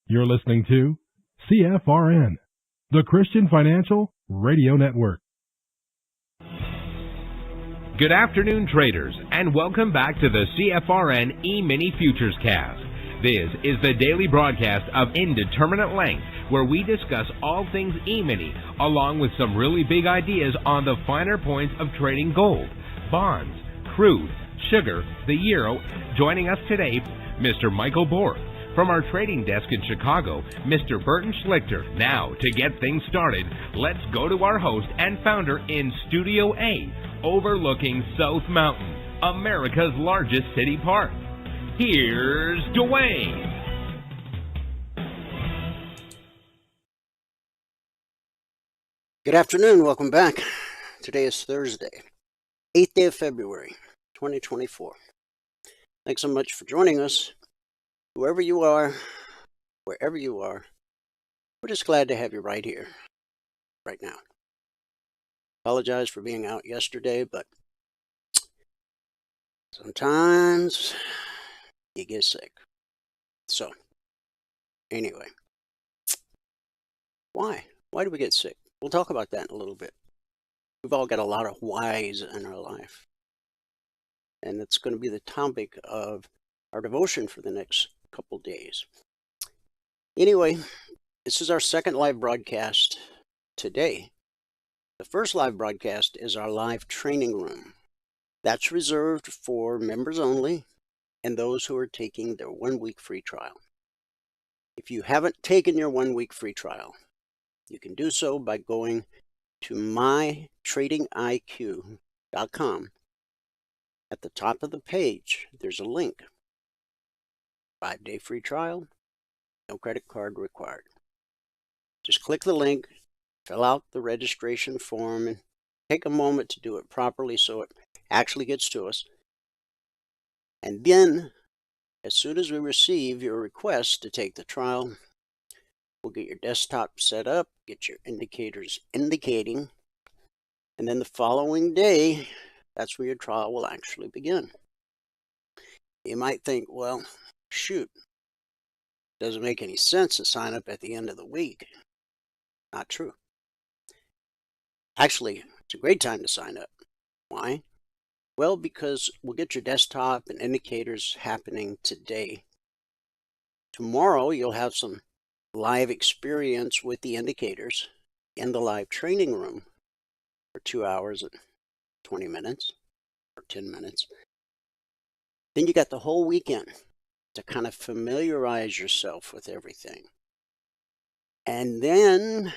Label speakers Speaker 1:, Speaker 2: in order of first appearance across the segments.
Speaker 1: You're listening to CFRN, the Christian Financial Radio Network.
Speaker 2: Good afternoon, traders, and welcome back to the CFRN E-Mini Futures Cast. This is the daily broadcast of Indeterminate Length, where we discuss all things E-Mini, along with some really big ideas on the finer points of trading gold, bonds, crude, sugar, the euro. Joining us today, Mr. Michael Borth. From our trading desk in Chicago, Mr. Burton Schlichter. Now, to get things started, let's go to our host and founder in Studio A, overlooking South Mountain, America's largest city park. Here's Dwayne.
Speaker 3: Good afternoon. Welcome back. Today is Thursday, 8th day of February, 2024. Thanks so much for joining us. Whoever you are, wherever you are, we're just glad to have you right here, right now. Apologize for being out yesterday, but sometimes you get sick. So, anyway, why? Why do we get sick? We'll talk about that in a little bit. We've all got a lot of whys in our life. And it's going to be the topic of our devotion for the next couple days. Anyway, this is our second live broadcast today. The first live broadcast is our live training room. That's reserved for members only and those who are taking their 1-week free trial. If you haven't taken your 1-week free trial, you can do so by going to mytradingiq.com. At the top of the page, there's a link. 5-day free trial, no credit card required. Just click the link, fill out the registration form, and take a moment to do it properly so it actually gets to us. And then, as soon as we receive your request to take the trial, we'll get your desktop set up, get your indicators indicating, and then the following day, that's where your trial will actually begin. You might think, well, shoot, doesn't make any sense to sign up at the end of the week. Not true. Actually, it's a great time to sign up. Why? Well, because we'll get your desktop and indicators happening today. Tomorrow, you'll have some live experience with the indicators in the live training room for 2 hours and 20 minutes or 10 minutes. Then you got the whole weekend to kind of familiarize yourself with everything. And then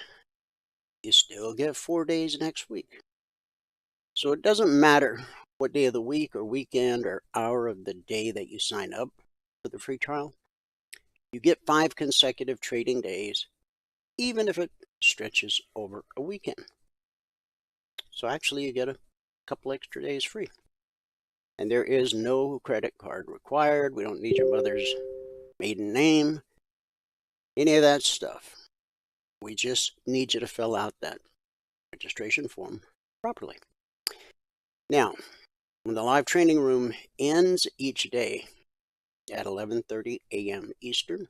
Speaker 3: you still get 4 days next week. So it doesn't matter what day of the week or weekend or hour of the day that you sign up for the free trial. You get 5 consecutive trading days, even if it stretches over a weekend. So actually you get a couple extra days free. And there is no credit card required. We don't need your mother's maiden name, any of that stuff. We just need you to fill out that registration form properly. Now, when the live training room ends each day at 11:30 a.m. Eastern,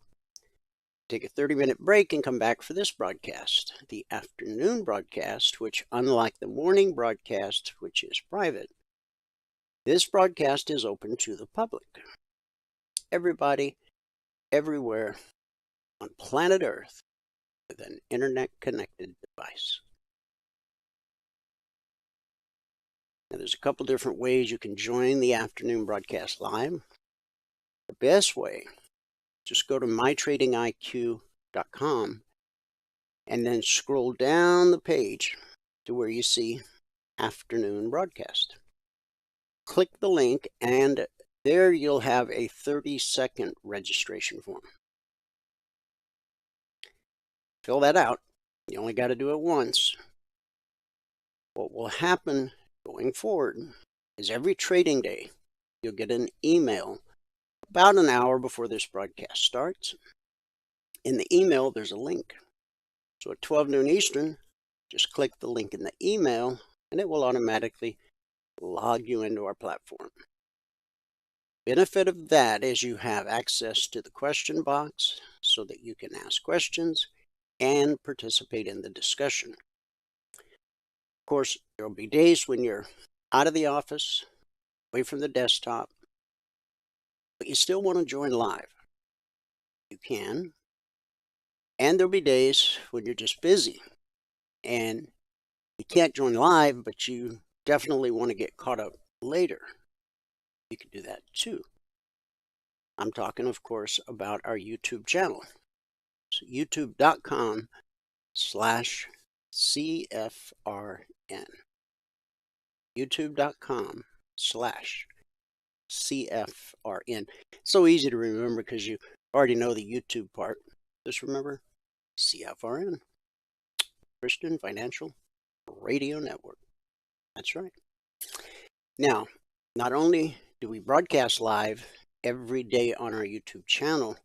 Speaker 3: take a 30-minute break and come back for this broadcast, the afternoon broadcast, which, unlike the morning broadcast, which is private, this broadcast is open to the public. Everybody, everywhere on planet Earth with an internet-connected device. Now, there's a couple different ways you can join the afternoon broadcast live. The best way, just go to mytradingiq.com and then scroll down the page to where you see afternoon broadcast. Click the link, and there you'll have a 30-second registration form. Fill that out. You only got to do it once. What will happen going forward is every trading day, you'll get an email about an hour before this broadcast starts. In the email, there's a link. So at 12 noon Eastern, just click the link in the email, and it will automatically log you into our platform. Benefit of that is you have access to the question box so that you can ask questions and participate in the discussion. Of course, there will be days when you're out of the office, away from the desktop, but you still want to join live. You can. And there'll be days when you're just busy and you can't join live, but you definitely want to get caught up later. You can do that too. I'm talking, of course, about our YouTube channel. So youtube.com/CFRN. youtube.com/CFRN. So easy to remember because you already know the YouTube part. Just remember CFRN, Christian Financial Radio Network. That's right. Now, not only do we broadcast live every day on our YouTube channel,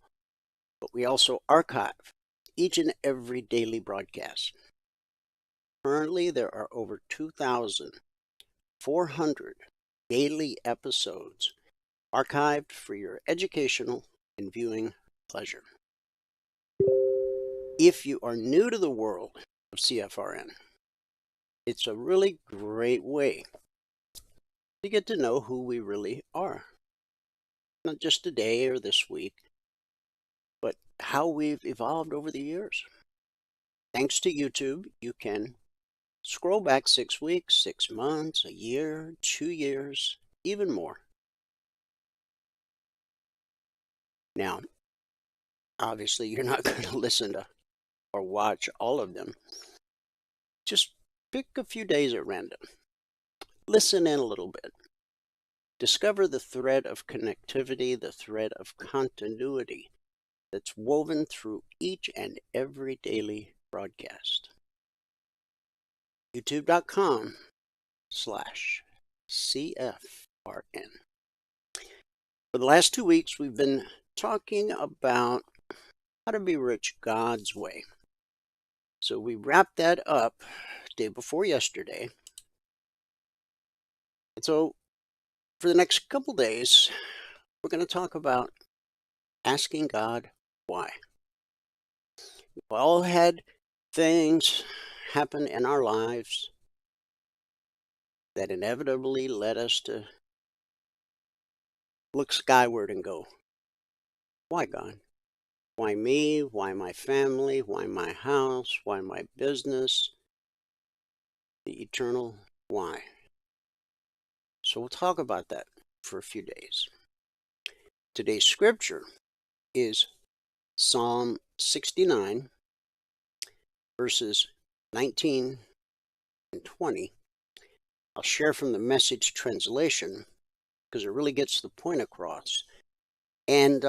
Speaker 3: but we also archive each and every daily broadcast. Currently, there are over 2,400 daily episodes archived for your educational and viewing pleasure. If you are new to the world of CFRN, it's a really great way to get to know who we really are. Not just today or this week, but how we've evolved over the years. Thanks to YouTube, you can scroll back 6 weeks, 6 months, a year, 2 years, even more. Now, obviously, you're not going to listen to or watch all of them. Just pick a few days at random. Listen in a little bit. Discover the thread of connectivity, the thread of continuity that's woven through each and every daily broadcast. youtube.com/CFRN. For the last 2 weeks, we've been talking about how to be rich God's way. So we wrapped that up day before yesterday. And so for the next couple days, we're going to talk about asking God why. We've all had things happen in our lives that inevitably led us to look skyward and go, why God? Why me? Why my family? Why my house? Why my business? The eternal why. So we'll talk about that for a few days. Today's scripture is Psalm 69, verses 19 and 20. I'll share from the Message translation because it really gets the point across. And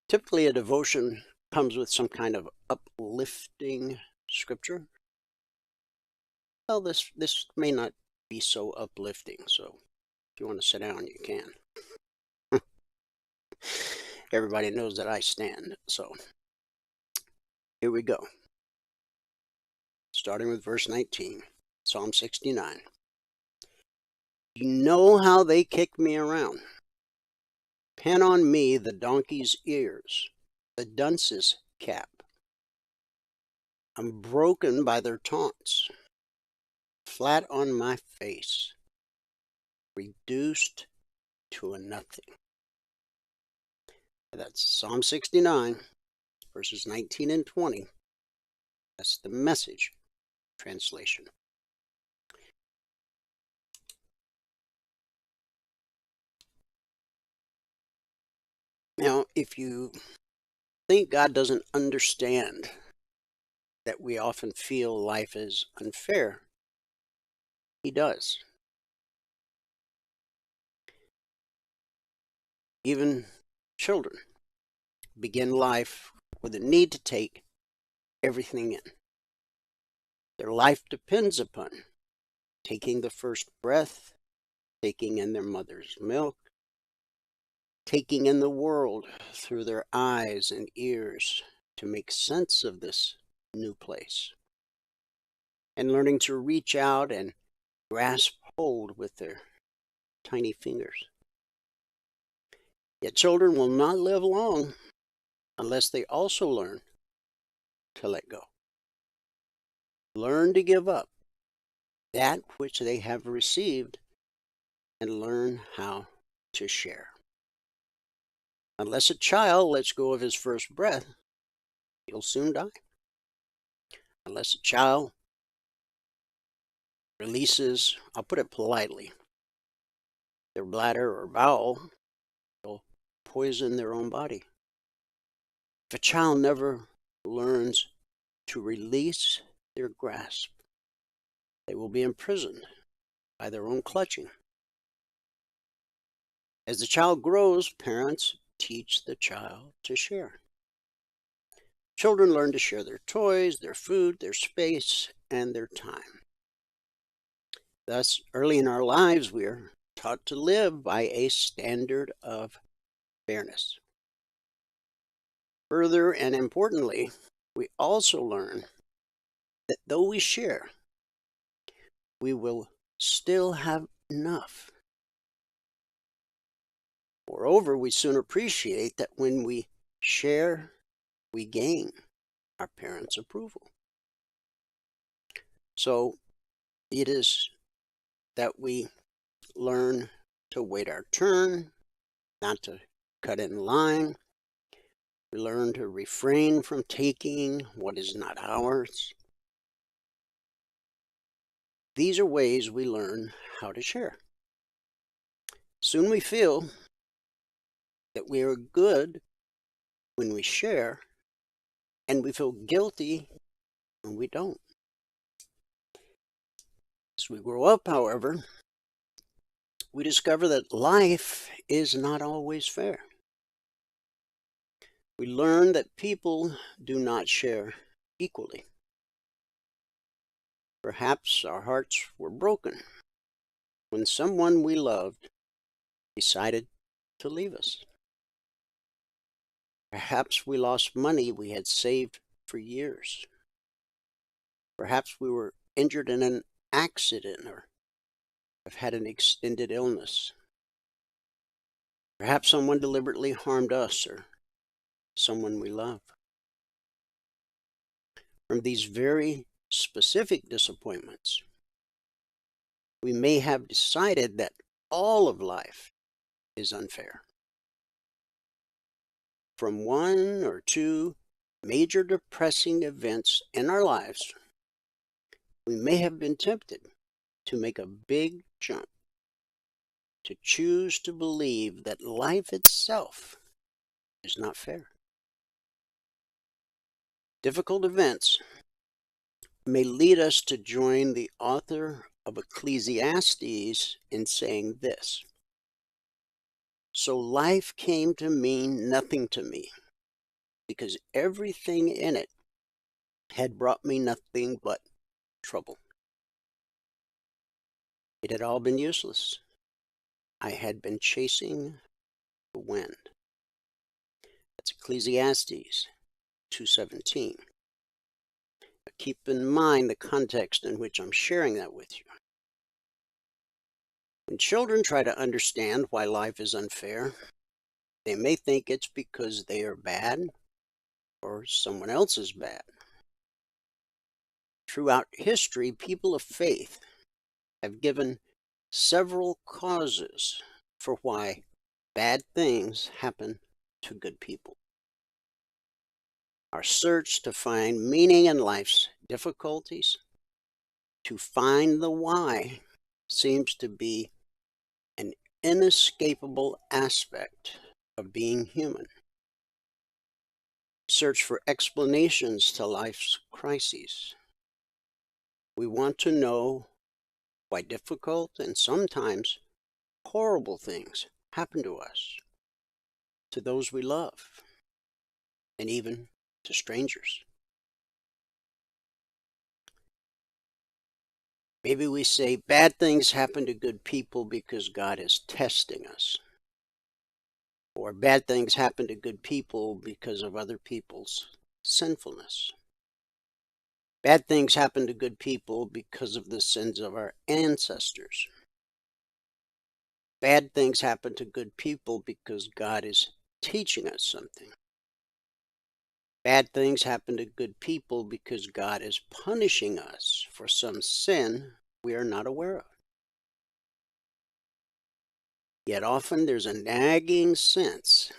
Speaker 3: typically a devotion comes with some kind of uplifting scripture. Well, this may not be so uplifting, so if you want to sit down, you can. Everybody knows that I stand, so here we go. Starting with verse 19, Psalm 69. You know how they kick me around. Pin on me the donkey's ears, the dunce's cap. I'm broken by their taunts, flat on my face, reduced to a nothing. That's Psalm 69, verses 19 and 20. That's the Message translation. Now, if you think God doesn't understand that we often feel life is unfair, He does. Even children begin life with a need to take everything in. Their life depends upon taking the first breath, taking in their mother's milk, taking in the world through their eyes and ears to make sense of this new place, and learning to reach out and grasp hold with their tiny fingers. Yet children will not live long unless they also learn to let go. Learn to give up that which they have received and learn how to share. Unless a child lets go of his first breath, he'll soon die. Unless a child releases, I'll put it politely, their bladder or bowel, they'll poison their own body. If a child never learns to release their grasp, they will be imprisoned by their own clutching. As the child grows, parents teach the child to share. Children learn to share their toys, their food, their space, and their time. Thus, early in our lives, we are taught to live by a standard of fairness. Further and importantly, we also learn that though we share, we will still have enough. Moreover, we soon appreciate that when we share, we gain our parents' approval. So it is that we learn to wait our turn, not to cut in line. We learn to refrain from taking what is not ours. These are ways we learn how to share. Soon we feel that we are good when we share, and we feel guilty when we don't. As we grow up, however, we discover that life is not always fair. We learn that people do not share equally. Perhaps our hearts were broken when someone we loved decided to leave us. Perhaps we lost money we had saved for years. Perhaps we were injured in an accident or have had an extended illness. Perhaps someone deliberately harmed us or someone we love. From these very specific disappointments, we may have decided that all of life is unfair. From one or two major depressing events in our lives, we may have been tempted to make a big jump, to choose to believe that life itself is not fair. Difficult events may lead us to join the author of Ecclesiastes in saying this: "So life came to mean nothing to me, because everything in it had brought me nothing but trouble. It had all been useless. I had been chasing the wind." That's Ecclesiastes 2:17. Keep in mind the context in which I'm sharing that with you. When children try to understand why life is unfair, they may think it's because they are bad or someone else is bad. Throughout history, people of faith have given several causes for why bad things happen to good people. Our search to find meaning in life's difficulties, to find the why, seems to be an inescapable aspect of being human. Search for explanations to life's crises. We want to know why difficult and sometimes horrible things happen to us, to those we love, and even to strangers. Maybe we say bad things happen to good people because God is testing us. Or bad things happen to good people because of other people's sinfulness. Bad things happen to good people because of the sins of our ancestors. Bad things happen to good people because God is teaching us something. Bad things happen to good people because God is punishing us for some sin we are not aware of. Yet often there's a nagging sense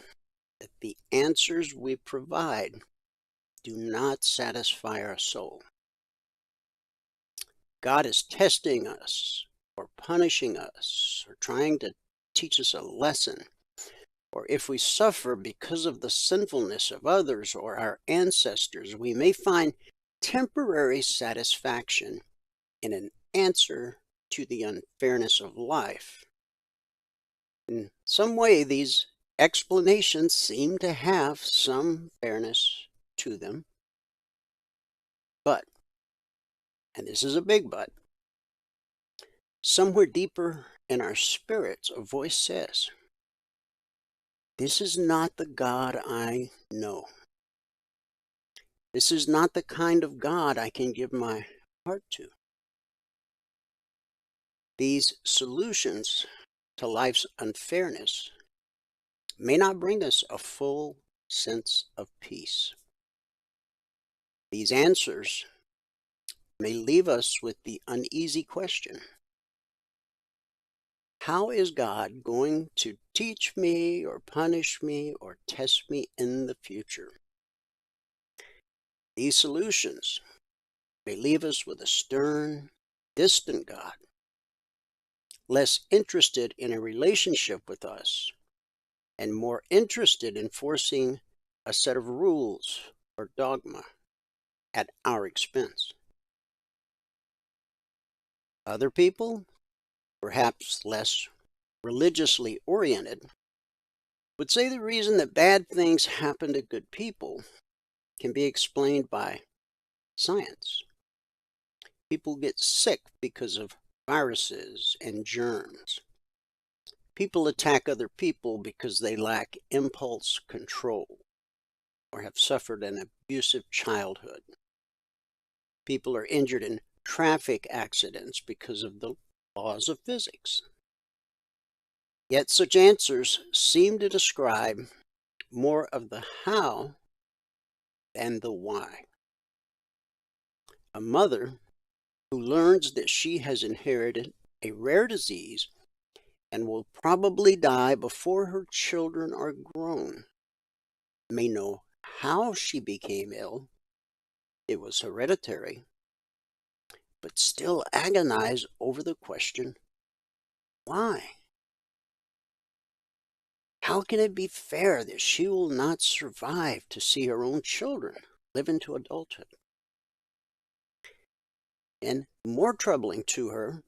Speaker 3: that the answers we provide do not satisfy our soul. God is testing us or punishing us or trying to teach us a lesson. Or if we suffer because of the sinfulness of others or our ancestors, we may find temporary satisfaction in an answer to the unfairness of life. In some way, these explanations seem to have some fairness to them. But, and this is a big but, somewhere deeper in our spirits, a voice says, "This is not the God I know. This is not the kind of God I can give my heart to." These solutions to life's unfairness may not bring us a full sense of peace. These answers may leave us with the uneasy question, how is God going to teach me or punish me or test me in the future? These solutions may leave us with a stern, distant God, less interested in a relationship with us and more interested in forcing a set of rules or dogma at our expense. Other people, perhaps less religiously oriented, would say the reason that bad things happen to good people can be explained by science. People get sick because of viruses and germs. People attack other people because they lack impulse control or have suffered an abusive childhood. People are injured in traffic accidents because of the laws of physics. Yet such answers seem to describe more of the how than the why. A mother who learns that she has inherited a rare disease and will probably die before her children are grown may know how she became ill, it was hereditary, but still agonize over the question, why? How can it be fair that she will not survive to see her own children live into adulthood? And more troubling to her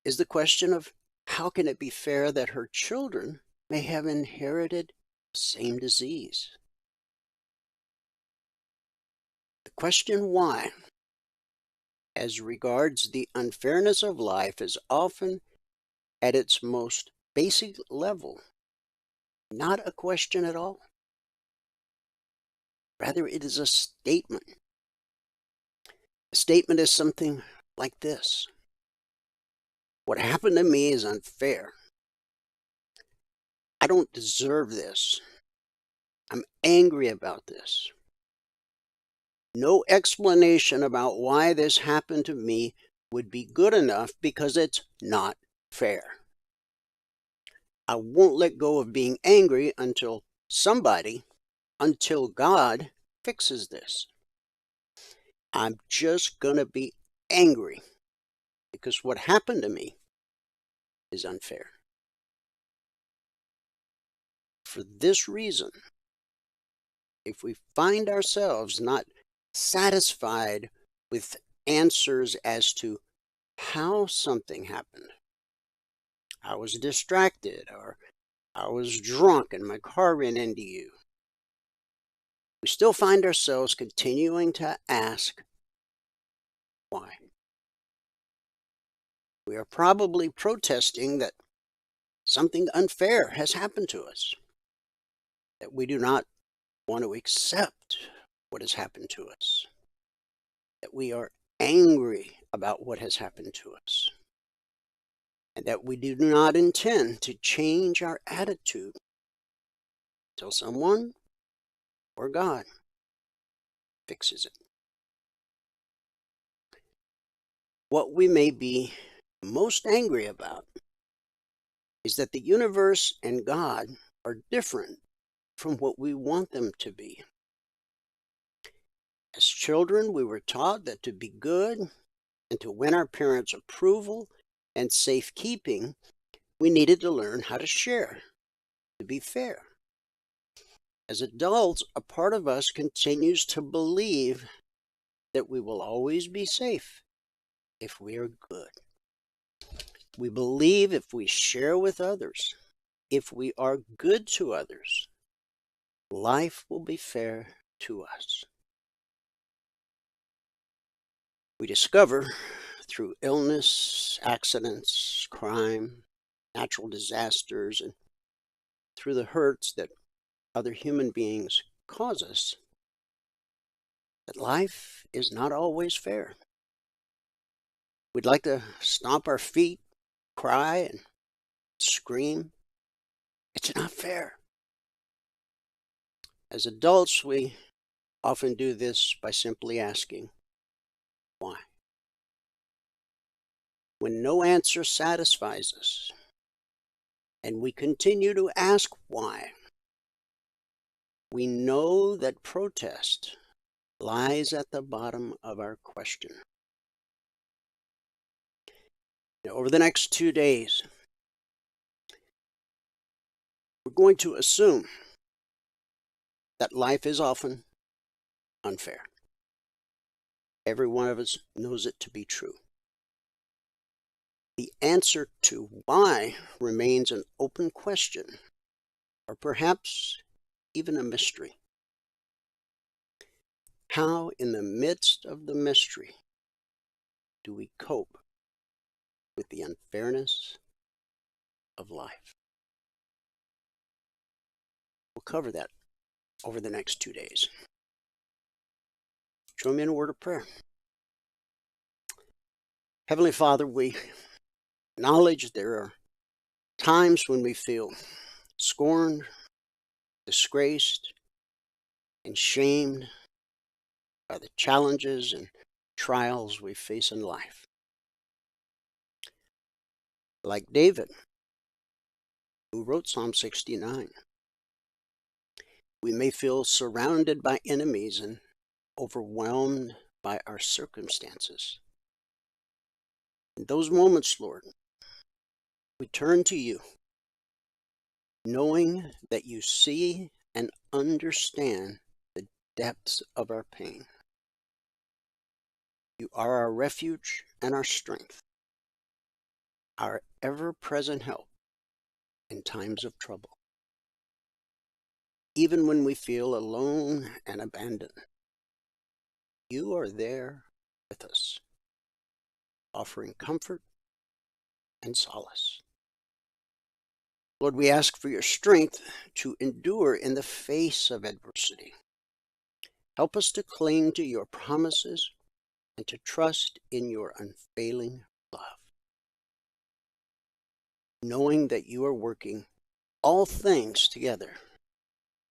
Speaker 3: is the question of how can it be fair that her children may have inherited the same disease? The question why, as regards the unfairness of life, is often at its most basic level not a question at all. Rather, it is a statement. A statement is something like this: what happened to me is unfair. I don't deserve this. I'm angry about this. No explanation about why this happened to me would be good enough because it's not fair. I won't let go of being angry until God fixes this. I'm just going to be angry because what happened to me is unfair. For this reason, if we find ourselves not satisfied with answers as to how something happened, I was distracted, or I was drunk and my car ran into you, we still find ourselves continuing to ask why. We are probably protesting that something unfair has happened to us, that we do not want to accept what has happened to us, that we are angry about what has happened to us. and that we do not intend to change our attitude until someone or God fixes it. What we may be most angry about is that the universe and God are different from what we want them to be. As children, we were taught that to be good and to win our parents' approval and safekeeping, we needed to learn how to share, to be fair. As adults, a part of us continues to believe that we will always be safe if we are good. We believe if we share with others, if we are good to others, life will be fair to us. We discover through illness, accidents, crime, natural disasters, and through the hurts that other human beings cause us, that life is not always fair. We'd like to stomp our feet, cry, and scream. It's not fair. As adults, we often do this by simply asking, why? When no answer satisfies us, and we continue to ask why, we know that protest lies at the bottom of our question. Now, over the next 2 days, we're going to assume that life is often unfair. Every one of us knows it to be true. The answer to why remains an open question, or perhaps even a mystery. How, in the midst of the mystery, do we cope with the unfairness of life? We'll cover that over the next 2 days. Join me in a word of prayer. Heavenly Father, we acknowledge there are times when we feel scorned, disgraced, and shamed by the challenges and trials we face in life. Like David, who wrote Psalm 69, we may feel surrounded by enemies and overwhelmed by our circumstances. In those moments, Lord, we turn to you, knowing that you see and understand the depths of our pain. You are our refuge and our strength, our ever-present help in times of trouble. Even when we feel alone and abandoned, you are there with us, offering comfort and solace. Lord, we ask for your strength to endure in the face of adversity. Help us to cling to your promises and to trust in your unfailing love, knowing that you are working all things together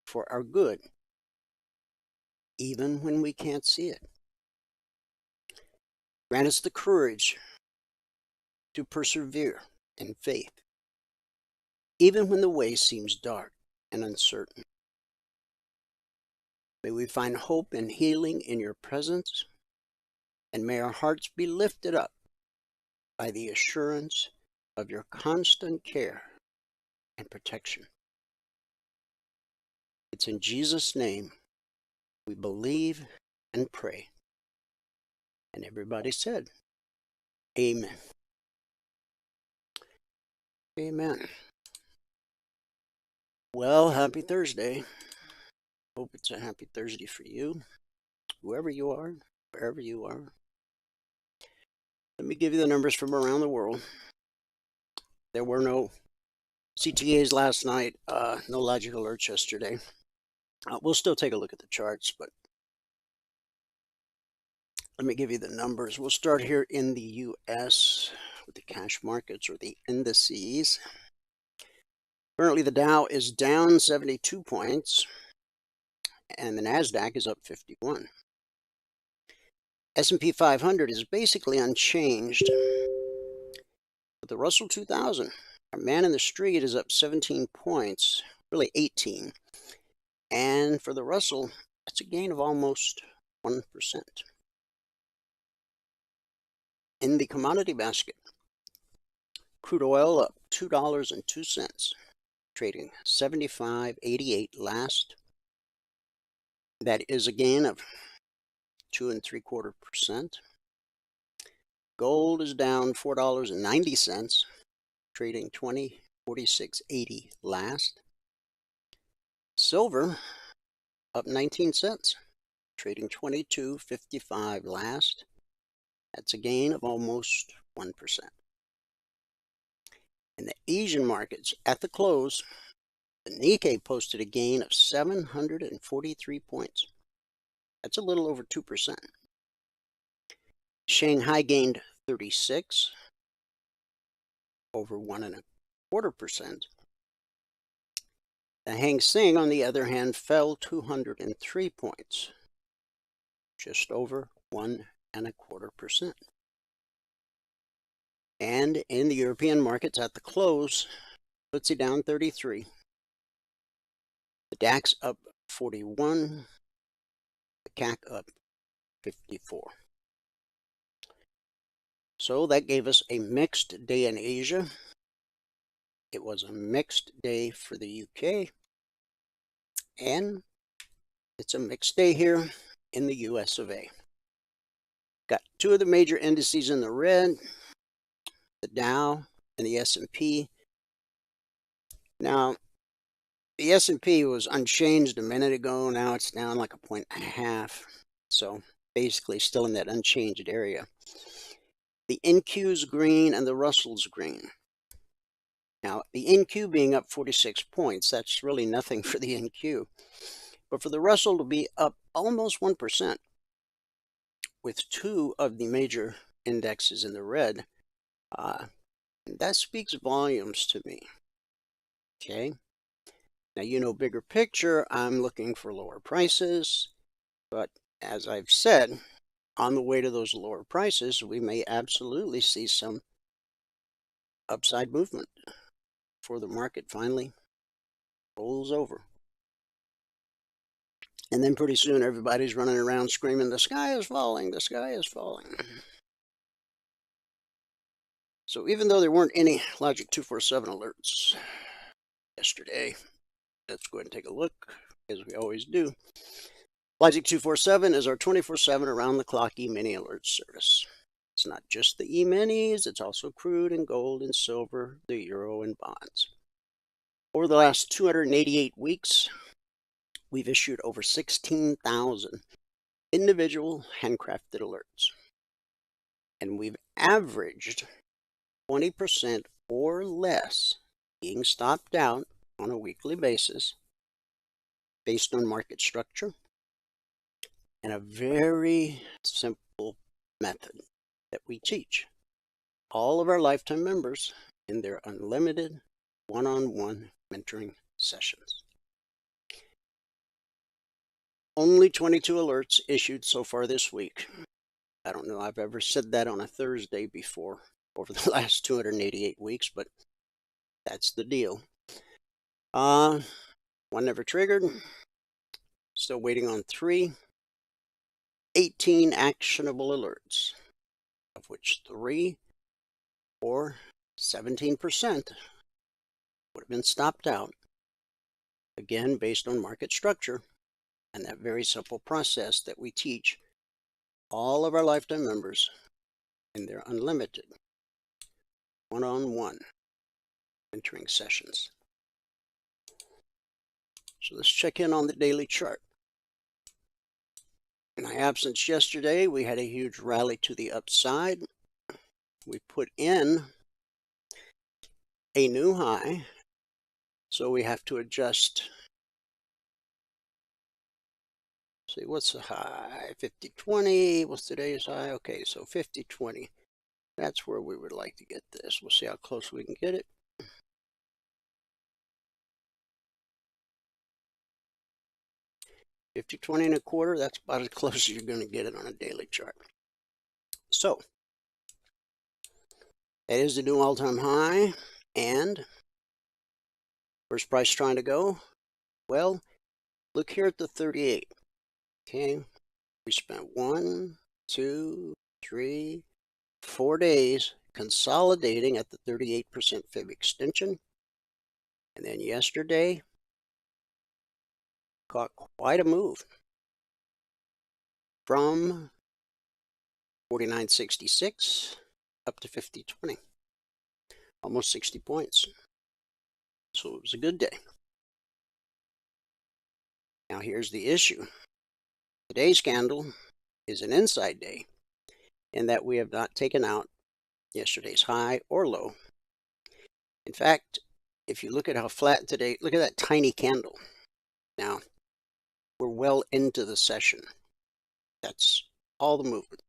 Speaker 3: for our good, even when we can't see it. Grant us the courage to persevere in faith, even when the way seems dark and uncertain. May we find hope and healing in your presence, and may our hearts be lifted up by the assurance of your constant care and protection. It's in Jesus' name we believe and pray. And everybody said, amen. Amen. Well, happy Thursday. Hope it's a happy Thursday for you, whoever you are, wherever you are. Let me give you the numbers from around the world. There were no CTAs last night, no logic alerts yesterday. We'll still take a look at the charts, but let me give you the numbers. We'll start here in the U.S. with the cash markets or the indices. Currently, the Dow is down 72 points, and the NASDAQ is up 51. S&P 500 is basically unchanged. But the Russell 2000, our man in the street, is up 17 points, really 18. And for the Russell, that's a gain of almost 1%. In the commodity basket, crude oil up $2.02, trading 75.88 last. That is a gain of 2.75%. Gold is down $4.90, trading 20.4680 last. Silver up 19 cents, trading 22.55 last. That's a gain of almost 1%. In the Asian markets, at the close, the Nikkei posted a gain of 743 points. That's a little over 2%. Shanghai gained 36, over 1.25%. The Hang Seng, on the other hand, fell 203 points, just over 1.25%. And in the European markets at the close, FTSE down 33. The DAX up 41. The CAC up 54. So that gave us a mixed day in Asia. It was a mixed day for the UK. And it's a mixed day here in the US of A. Got two of the major indices in the red, the Dow and the S&P. Now, the S&P was unchanged a minute ago. Now it's down like 1.5. So basically still in that unchanged area. The NQ's green and the Russell's green. Now, the NQ being up 46 points, that's really nothing for the NQ. But for the Russell to be up almost 1%, with two of the major indexes in the red, that speaks volumes to me. Okay. Now, you know, bigger picture, I'm looking for lower prices. But as I've said, on the way to those lower prices, we may absolutely see some upside movement before the market finally rolls over. And then pretty soon everybody's running around screaming, the sky is falling, the sky is falling. So even though there weren't any Logic 247 alerts yesterday, let's go ahead and take a look, as we always do. Logic 247 is our 24/7 around-the-clock E-mini alert service. It's not just the E-minis, it's also crude and gold and silver, the euro and bonds. Over the last 288 weeks, we've issued over 16,000 individual handcrafted alerts. And we've averaged 20% or less being stopped out on a weekly basis based on market structure and a very simple method that we teach all of our lifetime members in their unlimited one-on-one mentoring sessions. Only 22 alerts issued so far this week. I don't know I've ever said that on a Thursday before over the last 288 weeks, but that's the deal. One never triggered. Still waiting on 3. 18 actionable alerts, of which 3 or 17% would have been stopped out, again based on market structure and that very simple process that we teach all of our lifetime members in their unlimited one-on-one mentoring sessions. So let's check in on the daily chart. In my absence yesterday, we had a huge rally to the upside. We put in a new high, so we have to adjust. See, what's the high? 50.20. What's today's high? Okay, so 50.20. That's where we would like to get this. We'll see how close we can get it. $50.20 and a quarter, that's about as close as you're going to get it on a daily chart. So, that is the new all-time high. And where's price trying to go? Well, look here at the 38. Okay, we spent 1, 2, 3, 4 days consolidating at the 38% fib extension. And then yesterday, caught quite a move from 49.66 up to 50.20, almost 60 points. So it was a good day. Now here's the issue. Today's candle is an inside day in that we have not taken out yesterday's high or low. In fact, if you look at how flat today, look at that tiny candle. Now, we're well into the session. That's all the movement.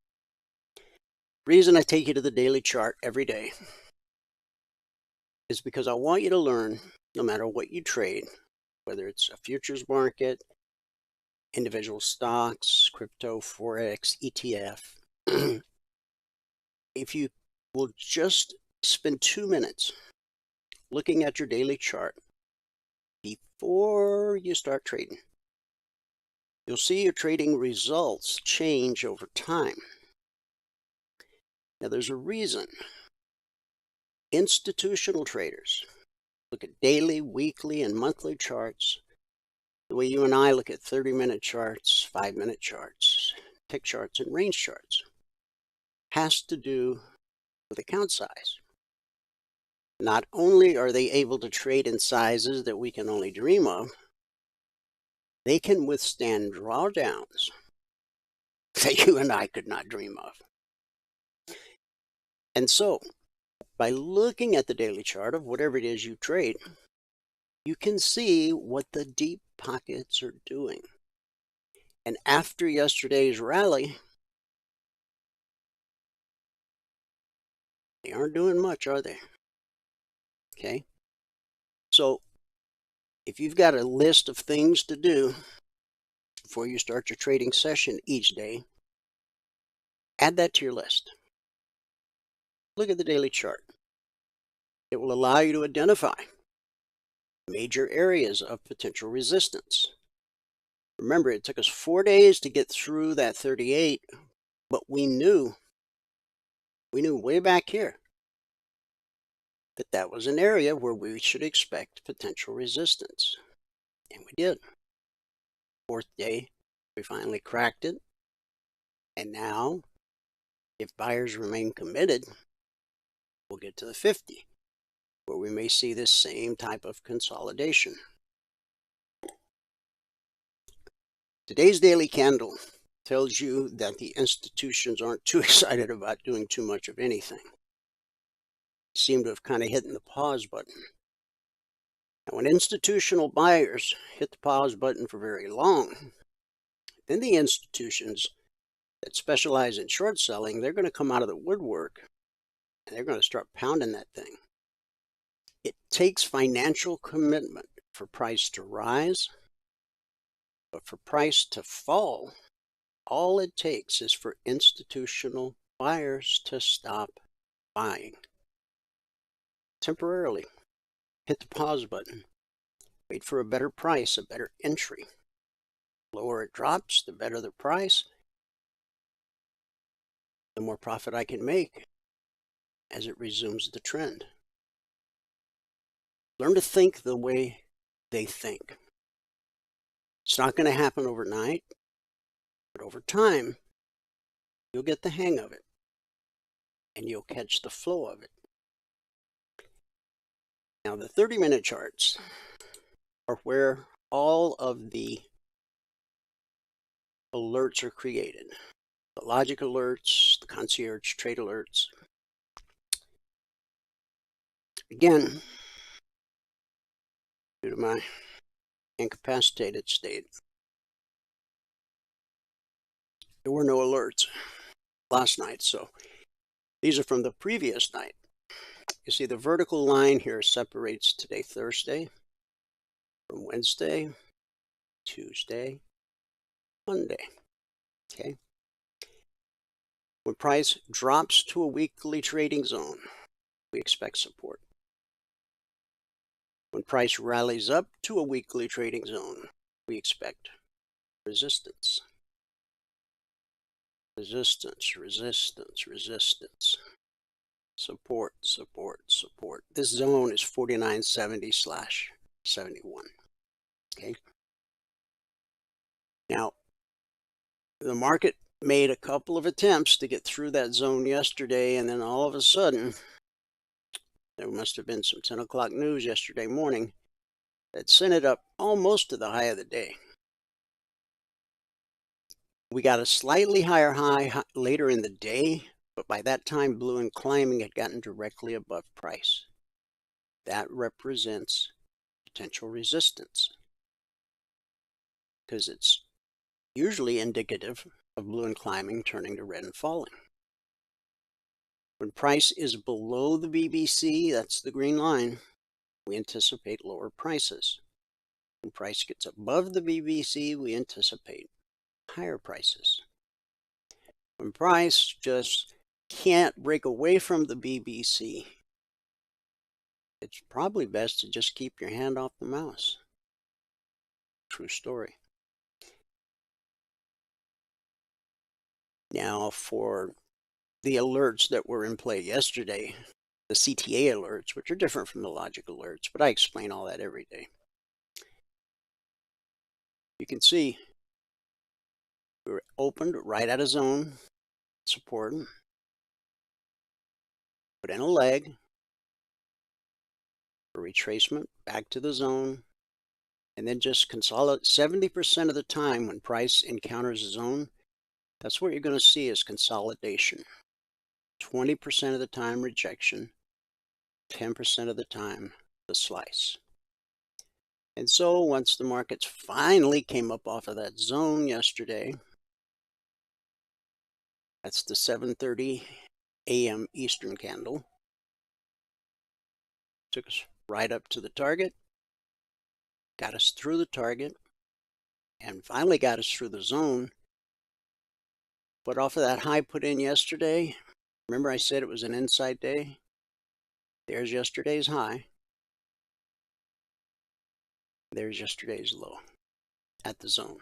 Speaker 3: Reason I take you to the daily chart every day is because I want you to learn, no matter what you trade, whether it's a futures market, individual stocks, crypto, Forex, ETF, if you will just spend 2 minutes looking at your daily chart before you start trading, you'll see your trading results change over time. Now, there's a reason institutional traders look at daily, weekly, and monthly charts the way you and I look at 30-minute charts, 5-minute charts, tick charts, and range charts. Has to do with account size. Not only are they able to trade in sizes that we can only dream of, they can withstand drawdowns that you and I could not dream of. And so, by looking at the daily chart of whatever it is you trade, you can see what the deep pockets are doing. And after yesterday's rally, they aren't doing much, are they? Okay. So, if you've got a list of things to do before you start your trading session each day, add that to your list. Look at the daily chart. It will allow you to identify major areas of potential resistance. Remember, it took us 4 days to get through that 38, but we knew way back here that that was an area where we should expect potential resistance. And we did. 4th day, we finally cracked it. And now, if buyers remain committed, we'll get to the 50, where we may see this same type of consolidation. Today's daily candle tells you that the institutions aren't too excited about doing too much of anything. They seem to have kind of hit the pause button. And when institutional buyers hit the pause button for very long, then the institutions that specialize in short selling, they're going to come out of the woodwork and they're going to start pounding that thing. It takes financial commitment for price to rise, but for price to fall, all it takes is for institutional buyers to stop buying. Temporarily, hit the pause button. Wait for a better price, a better entry. The lower it drops, the better the price, the more profit I can make as it resumes the trend. Learn to think the way they think. It's not going to happen overnight, but over time, you'll get the hang of it, and you'll catch the flow of it. Now, the 30-minute charts are where all of the alerts are created. The logic alerts, the concierge trade alerts. Again, due to my incapacitated state, there were no alerts last night, so These are from the previous night. You see the vertical line here separates today, Thursday, from Wednesday, Tuesday, Monday. Okay. When price drops to a weekly trading zone, we expect support. When price rallies up to a weekly trading zone, we expect resistance. Resistance, resistance, resistance. Support, support, support. This zone is 4970/71. Okay. Now, the market made a couple of attempts to get through that zone yesterday, and then all of a sudden, there must have been some 10 o'clock news yesterday morning that sent it up almost to the high of the day. We got a slightly higher high later in the day, but by that time, blue and climbing had gotten directly above price. That represents potential resistance because it's usually indicative of blue and climbing turning to red and falling. When price is below the BBC, that's the green line, we anticipate lower prices. When price gets above the BBC, we anticipate higher prices. When price just can't break away from the BBC, it's probably best to just keep your hand off the mouse. True story. Now, for the alerts that were in play yesterday, the CTA alerts, which are different from the logic alerts, but I explain all that every day. You can see we were opened right at a zone support, put in a leg, a retracement back to the zone, and then just consolidate. 70% of the time when price encounters a zone, that's what you're going to see is consolidation. 20% of the time rejection, 10% of the time the slice. And so once the markets finally came up off of that zone yesterday, that's the 7:30 a.m. Eastern candle, took us right up to the target, got us through the target, and finally got us through the zone. But off of that high put in yesterday, remember I said it was an inside day? There's yesterday's high. There's yesterday's low at the zone.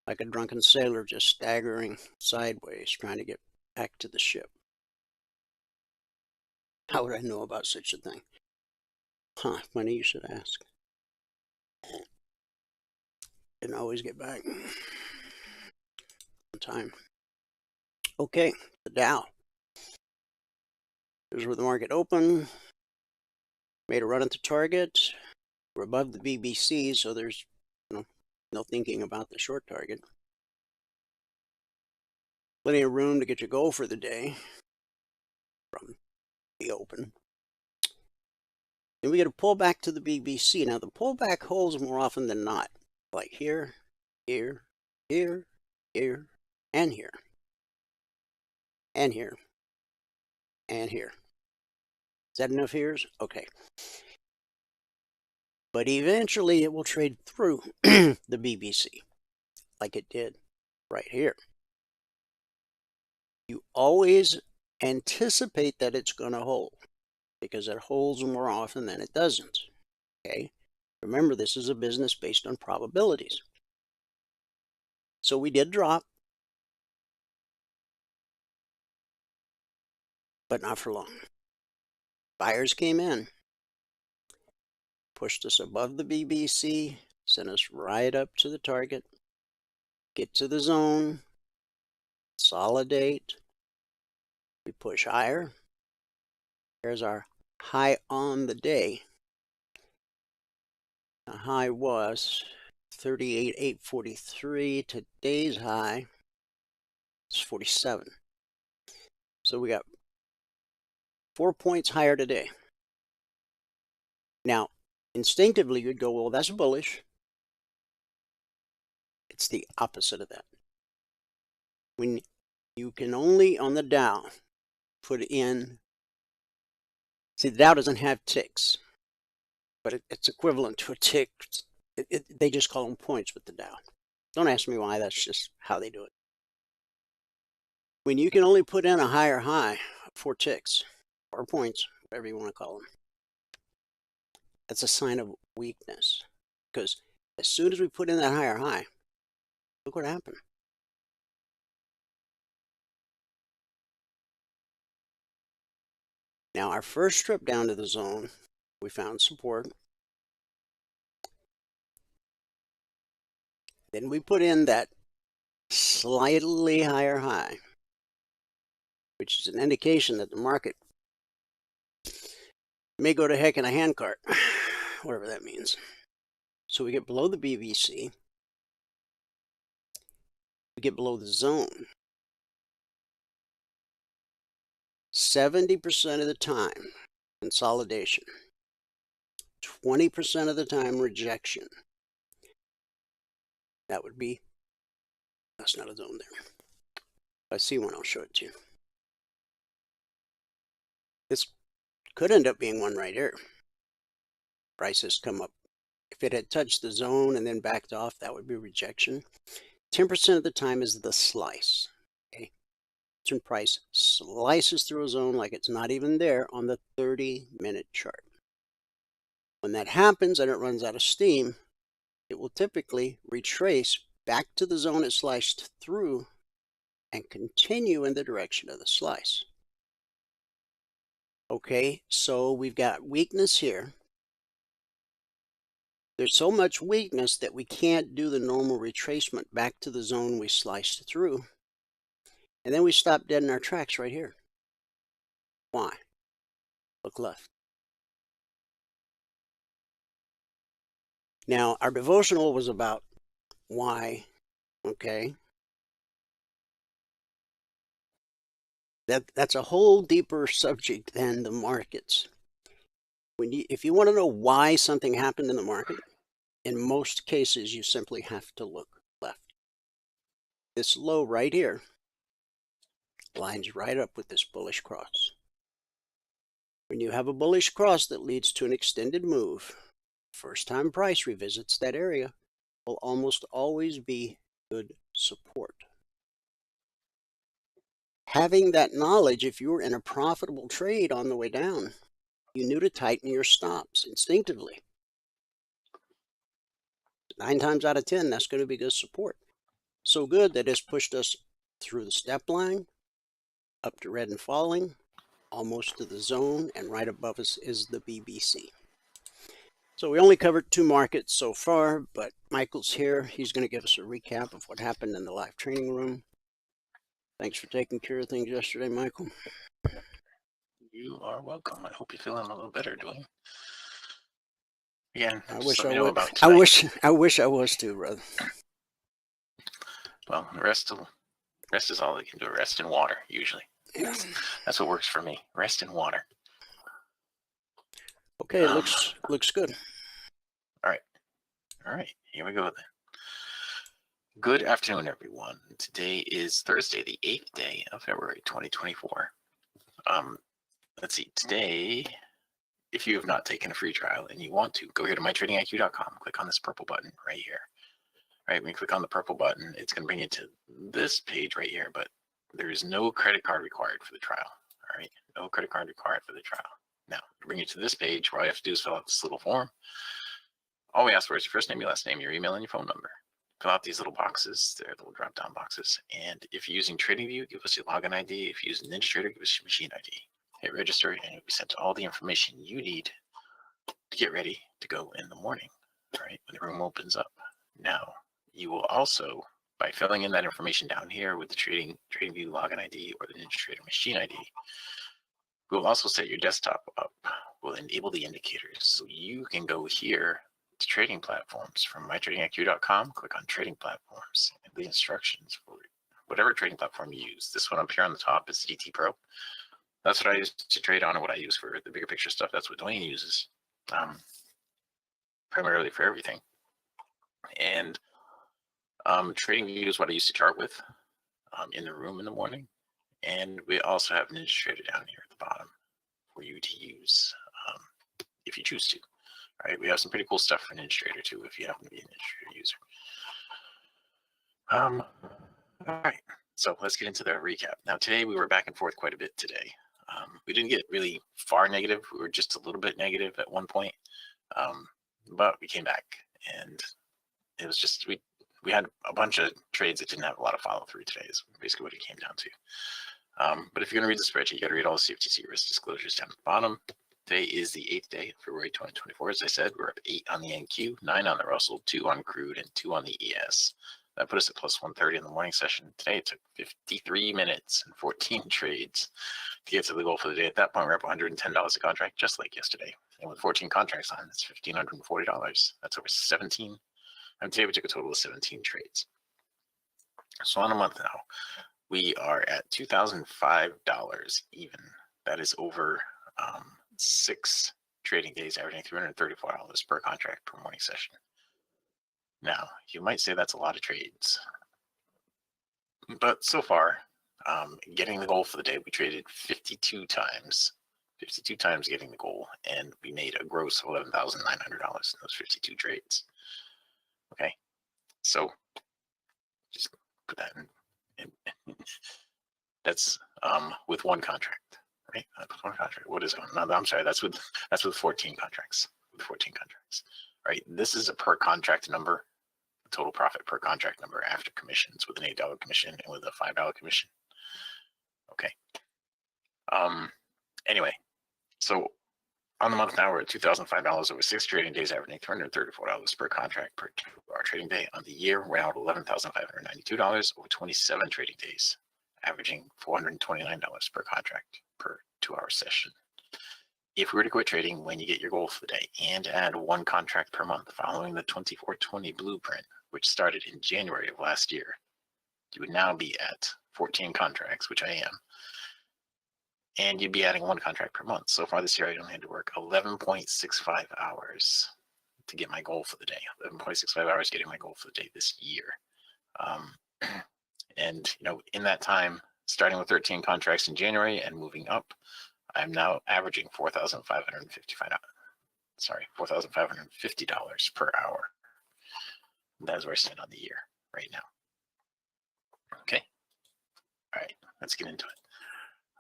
Speaker 3: Like a drunken sailor just staggering sideways trying to get back to the ship. How would I know about such a thing? Huh, funny you should ask. Didn't always get back on time. Okay, the Dow. Here's where the market opened. Made a run at the target. We're above the BBC, so there's no thinking about the short target. Plenty of room to get your goal for the day from the open. Then we get a pullback to the BBC. Now the pullback holds more often than not, like here, here, here, here, and here, and here, and here. Is that enough here's? Okay. But eventually it will trade through the BBC, like it did right here. You always anticipate that it's going to hold because it holds more often than it doesn't. Okay? Remember, this is a business based on probabilities. So we did drop, but not for long. Buyers came in, pushed us above the BBC, sent us right up to the target, get to the zone, consolidate, we push higher. Here's our high on the day. The high was 38,843. Today's high is 47. So we got 4 points higher today. Now, instinctively, you'd go, well, that's bullish. It's the opposite of that. When you can only on the Dow put in, see, the Dow doesn't have ticks, but it's equivalent to a tick. They just call them points with the Dow. Don't ask me why, that's just how they do it. When you can only put in a higher high, 4 ticks, or points, whatever you want to call them, that's a sign of weakness. Because as soon as we put in that higher high, look what happened. Now, our first trip down to the zone, we found support. Then we put in that slightly higher high, which is an indication that the market may go to heck in a handcart, whatever that means. So we get below the BBC, we get below the zone. 70% of the time, consolidation. 20% of the time, rejection. That would be, that's not a zone there. If I see one, I'll show it to you. This could end up being one right here. Prices come up. If it had touched the zone and then backed off, that would be rejection. 10% of the time is the slice. Okay, when price slices through a zone like it's not even there on the 30-minute chart. When that happens and it runs out of steam, it will typically retrace back to the zone it sliced through and continue in the direction of the slice. Okay, so we've got weakness here. There's so much weakness that we can't do the normal retracement back to the zone we sliced through. And then we stop dead in our tracks right here. Why? Look left. Now, our devotional was about why, okay? That's a whole deeper subject than the markets. If you want to know why something happened in the market, in most cases, you simply have to look left. This low right here lines right up with this bullish cross. When you have a bullish cross that leads to an extended move, first time price revisits that area will almost always be good support. Having that knowledge, if you were in a profitable trade on the way down, you knew to tighten your stops instinctively. 9 times out of 10, that's going to be good support. So good that it's pushed us through the step line, up to red and falling, almost to the zone, and right above us is the BBC. So we only covered 2 markets so far, but Michael's here. He's going to give us a recap of what happened in the live training room. Thanks for taking care of things yesterday, Michael.
Speaker 4: You are welcome. I hope you're feeling a little better, Dwayne. Again,
Speaker 3: I
Speaker 4: just
Speaker 3: wish
Speaker 4: let
Speaker 3: I
Speaker 4: me know
Speaker 3: would.
Speaker 4: about tonight.
Speaker 3: I wish I was too, brother.
Speaker 4: Well, rest is all they can do. Rest in water, usually.
Speaker 3: Yeah.
Speaker 4: That's what works for me. Rest in water.
Speaker 3: Okay, it looks good.
Speaker 4: All right. Here we go then. Good afternoon, everyone. Today is Thursday, the 8th day of February, 2024. Let's see. Today, if you have not taken a free trial and you want to, go here to mytradingiq.com. Click on this purple button right here. Right, when you click on the purple button, it's going to bring you to this page right here, but there is no credit card required for the trial. All right, no credit card required for the trial. Now, to bring you to this page, where all you have to do is fill out this little form. All we ask for is your first name, your last name, your email, and your phone number. Fill out these little boxes. They're little drop-down boxes. And if you're using TradingView, give us your login ID. If you're using NinjaTrader, give us your machine ID. Hit register, and you'll be sent all the information you need to get ready to go in the morning. All right, when the room opens up. Now, you will also, by filling in that information down here with the TradingView login ID or the NinjaTrader machine ID, we'll also set your desktop up. We'll enable the indicators so you can go here to trading platforms from mytradingiq.com. Click on trading platforms and the instructions for whatever trading platform you use. This one up here on the top is DT Pro. That's what I use to trade on and what I use for the bigger picture stuff. That's what Dwayne uses primarily for everything. And TradingView is what I used to chart with. in the room in the morning. And we also have an Ninja Trader down here at the bottom for you to use if you choose to. All right, we have some pretty cool stuff for Ninja Trader too if you happen to be a Ninja Trader user. All right, so let's get into the recap. Now today we were back and forth quite a bit today. We didn't get really far negative. We were just a little bit negative at one point, but we came back, and it was just we had a bunch of trades that didn't have a lot of follow through today. Is basically what it came down to. But if you're going to read the spreadsheet, you got to read all the CFTC risk disclosures down at the bottom. Today is the 8th day of February 2024. As I said, we're up 8 on the NQ, 9 on the Russell, 2 on crude, and 2 on the ES. That put us at plus 130 in the morning session. Today it took 53 minutes and 14 trades to get to the goal for the day. At that point, we're up $110 a contract, just like yesterday. And with 14 contracts on, that's $1,540. That's over 17. And today we took a total of 17 trades. So on a month now, we are at $2,005 even. That is over 6 trading days, averaging $334 per contract per morning session. Now, you might say that's a lot of trades, but so far, getting the goal for the day, we traded 52 times getting the goal, and we made a gross of $11,900 in those 52 trades. Okay, so just put that in. That's with one contract, right? With one contract. What is it? No, I'm sorry. That's with 14 contracts. With 14 contracts, right? This is a per contract number. Total profit per contract number after commissions, with an $8 commission and with a $5 commission. Okay. Anyway, so on the month now we're at $2,005 over 6 trading days, averaging $334 per contract per 2-hour trading day. On the year, we're now at $11,592 over 27 trading days, averaging $429 per contract per 2-hour session. If we were to quit trading when you get your goal for the day and add 1 contract per month following the 2420 blueprint, which started in January of last year, you would now be at 14 contracts, which I am, and you'd be adding 1 contract per month. So far this year, I only had to work 11.65 hours to get my goal for the day. 11.65 hours getting my goal for the day this year. And in that time, starting with 13 contracts in January and moving up, I'm now averaging $4,550 per hour. That's where I stand on the year right now. Okay. All right, let's get into it.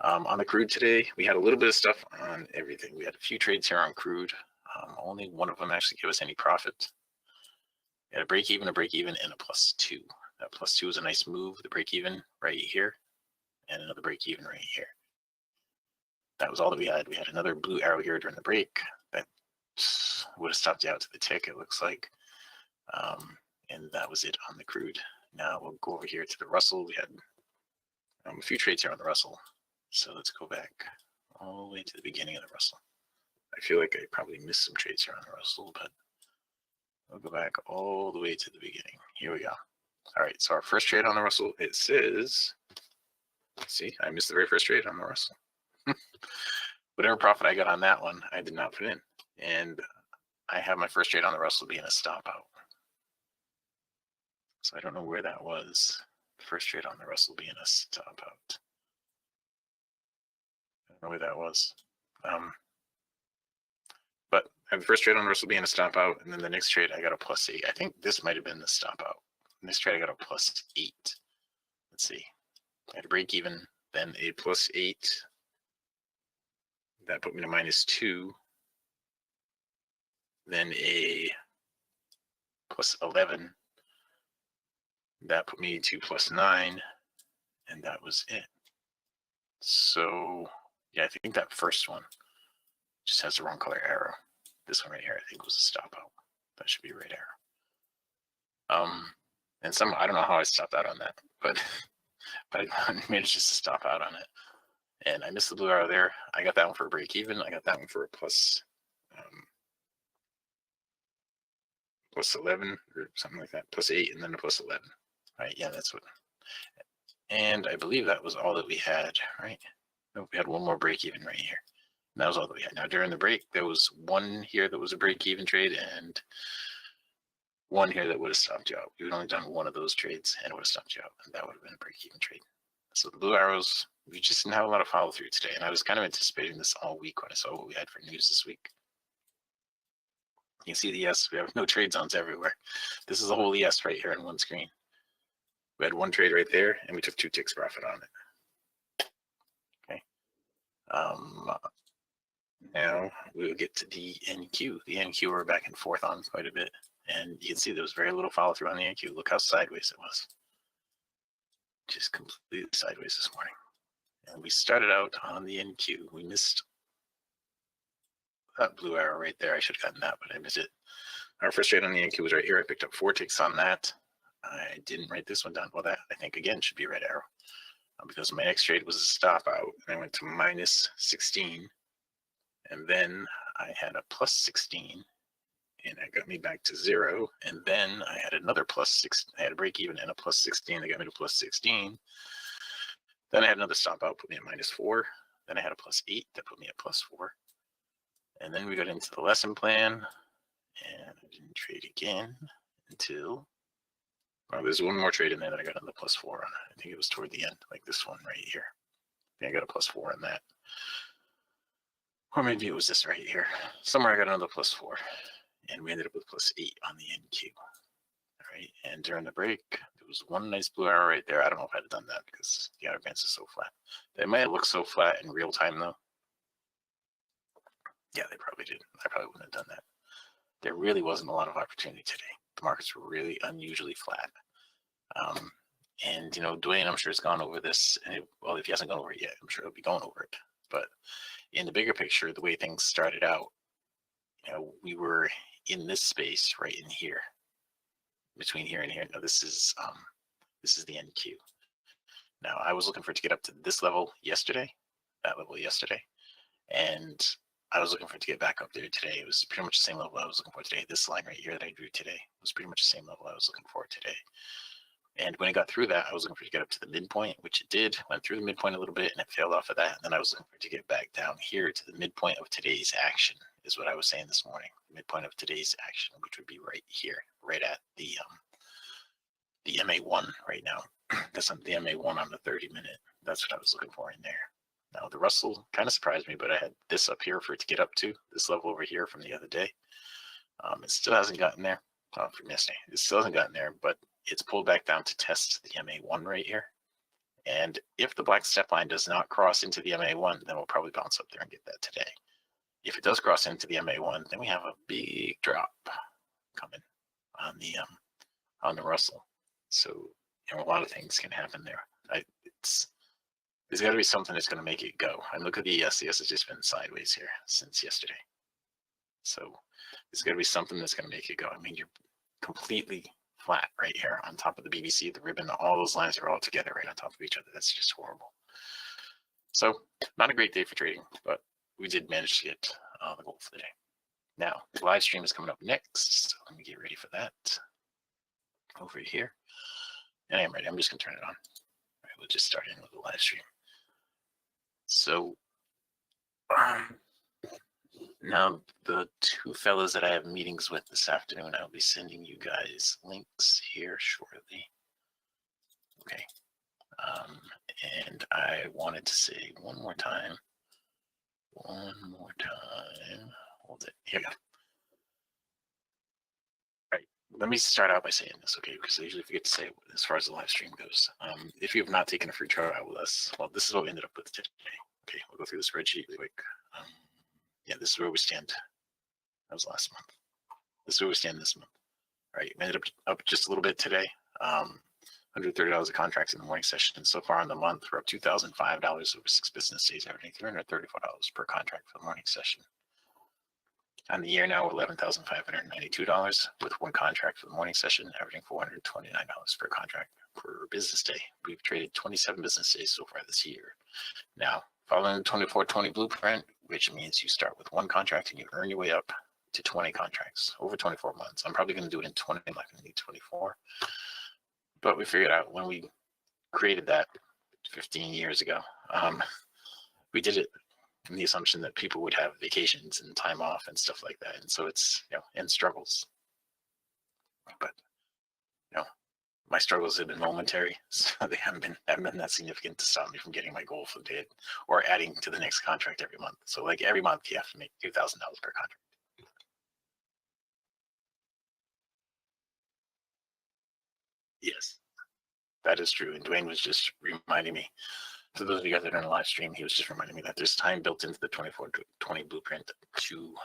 Speaker 4: On the crude today, we had a little bit of stuff on everything. We had a few trades here on crude. Only one of them actually gave us any profit. We had a break even, and a +2. That +2 was a nice move. The break even right here, and another break even right here. That was all that we had. We had another blue arrow here during the break that would have stopped you out to the tick, it looks like. And that was it on the crude. Now we'll go over here to the Russell. We had a few trades here on the Russell. So let's go back all the way to the beginning of the Russell. I feel like I probably missed some trades here on the Russell, but I'll go back all the way to the beginning. Here we go. All right, so our first trade on the Russell, it says, let's see, I missed the very first trade on the Russell. Whatever profit I got on that one, I did not put in. And I have my first trade on the Russell being a stop out. So I don't know where that was. The first trade on the Russell being a stop out. I don't know where that was. But I have the first trade on the Russell being a stop out, and then the next trade I got a +8. I think this might have been the stop out. Next trade I got a +8. Let's see. I had a break even, then a +8. That put me to -2. Then a +11. That put me to +9. And that was it. So, yeah, I think that first one just has the wrong color arrow. This one right here, I think, was a stop out. That should be a right arrow. And I don't know how I stopped out on that, but I managed just to stop out on it. And I missed the blue arrow there. I got that one for a break even. I got that one for a +11 or something like that. +8 and then a +11. Right? Yeah, that's what. And I believe that was all that we had, right? No, we had one more break even right here. And that was all that we had. Now during the break, there was one here that was a break even trade and one here that would have stopped you out. You would only done one of those trades and it would have stopped you out, and that would have been a break-even trade. So the blue arrows, we just didn't have a lot of follow through today, and I was kind of anticipating this all week when I saw what we had for news this week. You can see the yes, we have no trade zones everywhere. This is a whole yes right here on one screen. We had one trade right there, and we took 2 ticks profit on it. Okay. Now we'll get to the NQ. The NQ we're back and forth on quite a bit, and you can see there was very little follow through on the NQ. Look how sideways it was. Just completely sideways this morning. And we started out on the NQ. We missed that blue arrow right there. I should have gotten that, but I missed it. Our first trade on the NQ was right here. I picked up 4 ticks on that. I didn't write this one down. Well, that I think again should be a red arrow because my next trade was a stop out, and I went to minus 16, and then I had a plus 16, and that got me back to 0. And then I had another plus 6. I had a break even and a plus 16. That got me to plus 16. Then I had another stop out, put me at minus 4. Then I had a plus 8 that put me at plus 4. And then we got into the lesson plan, and I didn't trade again until, well, there's one more trade in there that I got on the plus 4 on. I think it was toward the end, like this one right here. I think I got a plus 4 on that. Or maybe it was this right here. Somewhere I got another plus 4, and we ended up with plus 8 on the NQ. All right, and during the break, there was one nice blue arrow right there. I don't know if I'd have done that because the outer advance is so flat. They might have looked so flat in real time though. Yeah, they probably did. I probably wouldn't have done that. There really wasn't a lot of opportunity today. The markets were really unusually flat. And, you know, Dwayne, I'm sure, has gone over this. And well, if he hasn't gone over it yet, I'm sure he'll be going over it. But in the bigger picture, the way things started out, you know, we were in this space right in here, between here and here. Now, this is the NQ. Now, I was looking for it to get up to this level yesterday, that level yesterday. And I was looking for it to get back up there today. It was pretty much the same level I was looking for today. This line right here that I drew today was pretty much the same level I was looking for today. And when I got through that, I was looking for it to get up to the midpoint, which it did. Went through the midpoint a little bit, and it failed off of that. And then I was looking for it to get back down here to the midpoint of today's action, is what I was saying this morning. The midpoint of today's action, which would be right here, right at the MA1 right now. That's on the MA1 on the 30-minute. That's what I was looking for in there. Now, the Russell kind of surprised me, but I had this up here for it to get up to, this level over here from the other day. It still hasn't gotten there. From yesterday. It still hasn't gotten there, but it's pulled back down to test the MA1 right here. And if the black step line does not cross into the MA1, then we'll probably bounce up there and get that today. If it does cross into the MA1, then we have a big drop coming on the Russell. So, you know, a lot of things can happen there. There's got to be something that's going to make it go. And look at the ES. The ES has just been sideways here since yesterday. So there's got to be something that's going to make it go. I mean, you're completely flat right here on top of the BBC, the ribbon. All those lines are all together right on top of each other. That's just horrible. So not a great day for trading, but we did manage to get the goal for the day. Now, the live stream is coming up next. So let me get ready for that over here. And I am ready. I'm just going to turn it on. All right, we'll just start in with the live stream. So now the two fellows that I have meetings with this afternoon, I'll be sending you guys links here shortly. Okay. And I wanted to say one more time. Hold it. Here we go. All right. Let me start out by saying this, okay? Because I usually forget to say it as far as the live stream goes. If you have not taken a free trial with us, well, this is what we ended up with today. Okay, we'll go through the spreadsheet really quick. Yeah, this is where we stand. That was last month. This is where we stand this month. All right, we ended up just a little bit today. $130 a contract in the morning session. And so far in the month, we're up $2,005 over 6 business days, averaging $334 per contract for the morning session. On the year now, $11,592 with 1 contract for the morning session, averaging $429 per contract per business day. We've traded 27 business days so far this year. Now, following the 24-20 blueprint, which means you start with 1 contract and you earn your way up to 20 contracts over 24 months. I'm probably going to do it in 20. I'm not going to need 24. But we figured out when we created that 15 years ago, we did it from the assumption that people would have vacations and time off and stuff like that. And so it's, you know, and struggles. But my struggles have been momentary, so they haven't been that significant to stop me from getting my goal for the day or adding to the next contract every month. So like every month you have to make $2,000 per contract. Yes, that is true. And Dwayne was just reminding me, for those of you guys that are in the live stream, he was just reminding me that there's time built into the 24/20 blueprint to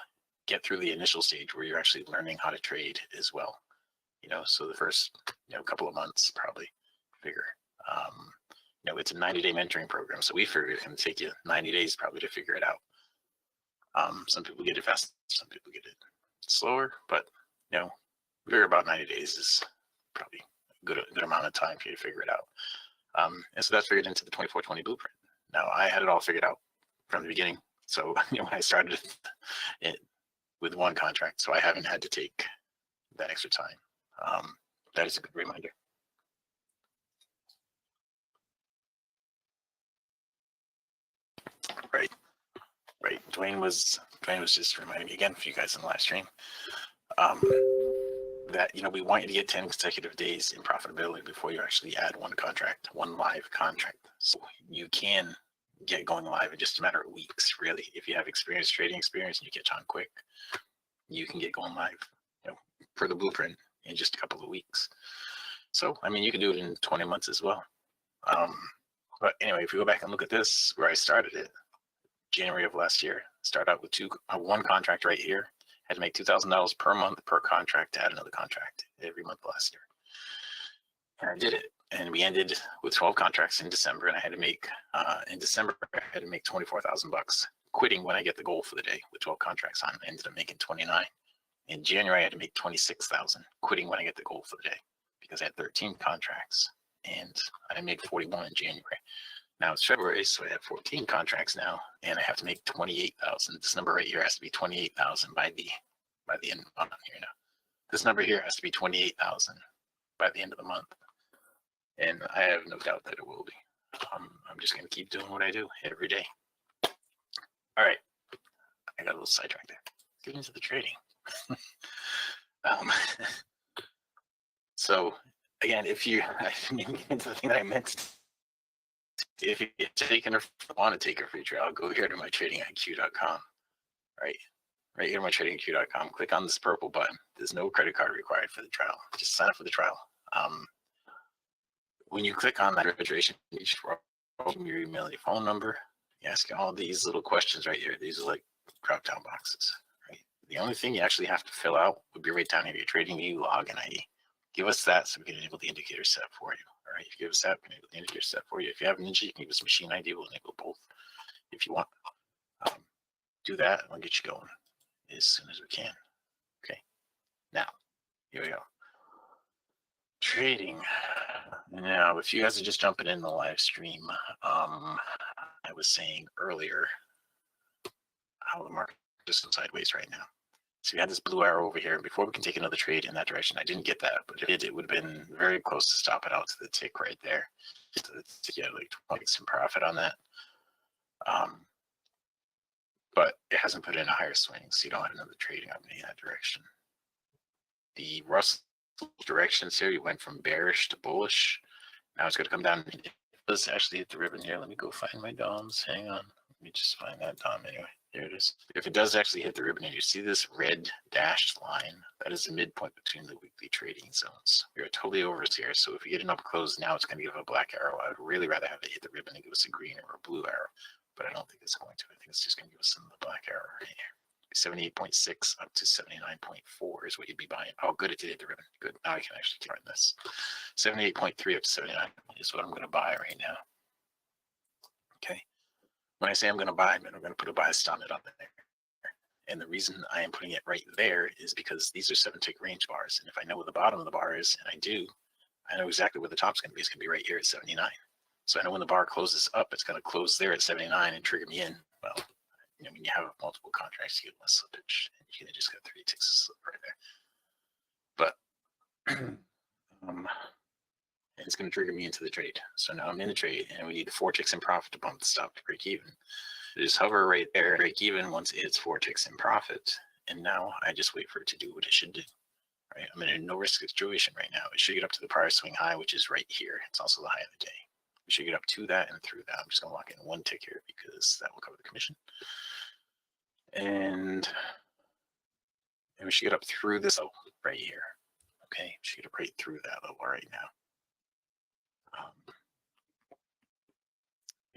Speaker 4: get through the initial stage where you're actually learning how to trade as well. So the first, couple of months probably figure. It's a 90-day mentoring program, so we figured it's going to take you 90 days probably to figure it out. Some people get it fast, some people get it slower, but figure about 90 days is probably a good amount of time for you to figure it out. And so that's figured into the 24/20 blueprint. Now I had it all figured out from the beginning. So when I started it with one contract, so I haven't had to take that extra time. That is a good reminder. Right. Dwayne was just reminding me again for you guys in the live stream that we want you to get 10 consecutive days in profitability before you actually add one live contract. So you can get going live in just a matter of weeks, really. If you have trading experience and you catch on quick, you can get going live, per the blueprint in just a couple of weeks. So, you can do it in 20 months as well. But anyway, if you go back and look at this, where I started it, January of last year, start out with one contract right here. Had to make $2,000 per month per contract to add another contract every month last year. And I did it. And we ended with 12 contracts in December. And I had to make, in December, I had to make $24,000, quitting when I get the goal for the day with 12 contracts on. I ended up making 29. In January, I had to make 26,000, quitting when I get the goal for the day because I had 13 contracts and I made 41 in January. Now it's February, so I have 14 contracts now, and I have to make 28,000. This number right here has to be 28,000 by the end of the month here now. This number here has to be 28,000 by the end of the month, and I have no doubt that it will be. I'm just going to keep doing what I do every day. All right, I got a little sidetracked there. Get into the trading. So again, if you into the thing that I meant. If you're taking or want to take a free trial, go here to my tradingiq.com. Right here to my tradingiq.com. Click on this purple button. There's no credit card required for the trial. Just sign up for the trial. When you click on that registration, you just write your email and your phone number. You ask all these little questions right here. These are like drop-down boxes. Right. The only thing you actually have to fill out would be right down here, your TradingView login ID. Give us that so we can enable the indicator set for you. All right, if you give us that, we can enable the indicator set for you. If you have Ninja, you can give us machine ID. We'll enable both if you want. Do that, and we'll get you going as soon as we can. Okay, now, here we go. Trading. Now, if you guys are just jumping in the live stream, I was saying earlier how the market is just sideways right now. So we had this blue arrow over here. Before we can take another trade in that direction, I didn't get that, but it would have been very close to stop it out to the tick right there to get like 20 some profit on that. But it hasn't put in a higher swing, so you don't have another trading up in that direction. The Russell directions here, you went from bearish to bullish. Now it's going to come down. It does actually hit the ribbon here. Let me go find my DOMs. Hang on. Let me just find that DOM anyway. There it is. If it does actually hit the ribbon and you see this red dashed line, that is the midpoint between the weekly trading zones. We are totally over here. So if you get an up close now, it's going to give a black arrow. I would really rather have it hit the ribbon and give us a green or a blue arrow, but I don't think it's going to. I think it's just going to give us some of the black arrow right here. 78.6 up to 79.4 is what you'd be buying. Oh, good, it did hit the ribbon. Good. Now I can actually turn this. 78.3 up to 79 is what I'm going to buy right now. Okay. When I say I'm going to buy, I'm going to put a buy stop on there. And the reason I am putting it right there is because these are 7-tick range bars. And if I know where the bottom of the bar is, and I do, I know exactly where the top's going to be. It's going to be right here at 79. So I know when the bar closes up, it's going to close there at 79 and trigger me in. Well, you know, when you have multiple contracts, you get less slippage. And you can just got 3 ticks of slip right there. But and it's going to trigger me into the trade. So now I'm in the trade, and we need 4 ticks in profit to bump the stop to break even. Just hover right there, break even once it's 4 ticks in profit. And now I just wait for it to do what it should do. Right? I'm I'm in a no risk situation right now. It should get up to the prior swing high, which is right here. It's also the high of the day. We should get up to that and through that. I'm just going to lock in one tick here because that will cover the commission. And we should get up through this level right here. Okay, we should get up right through that level right now.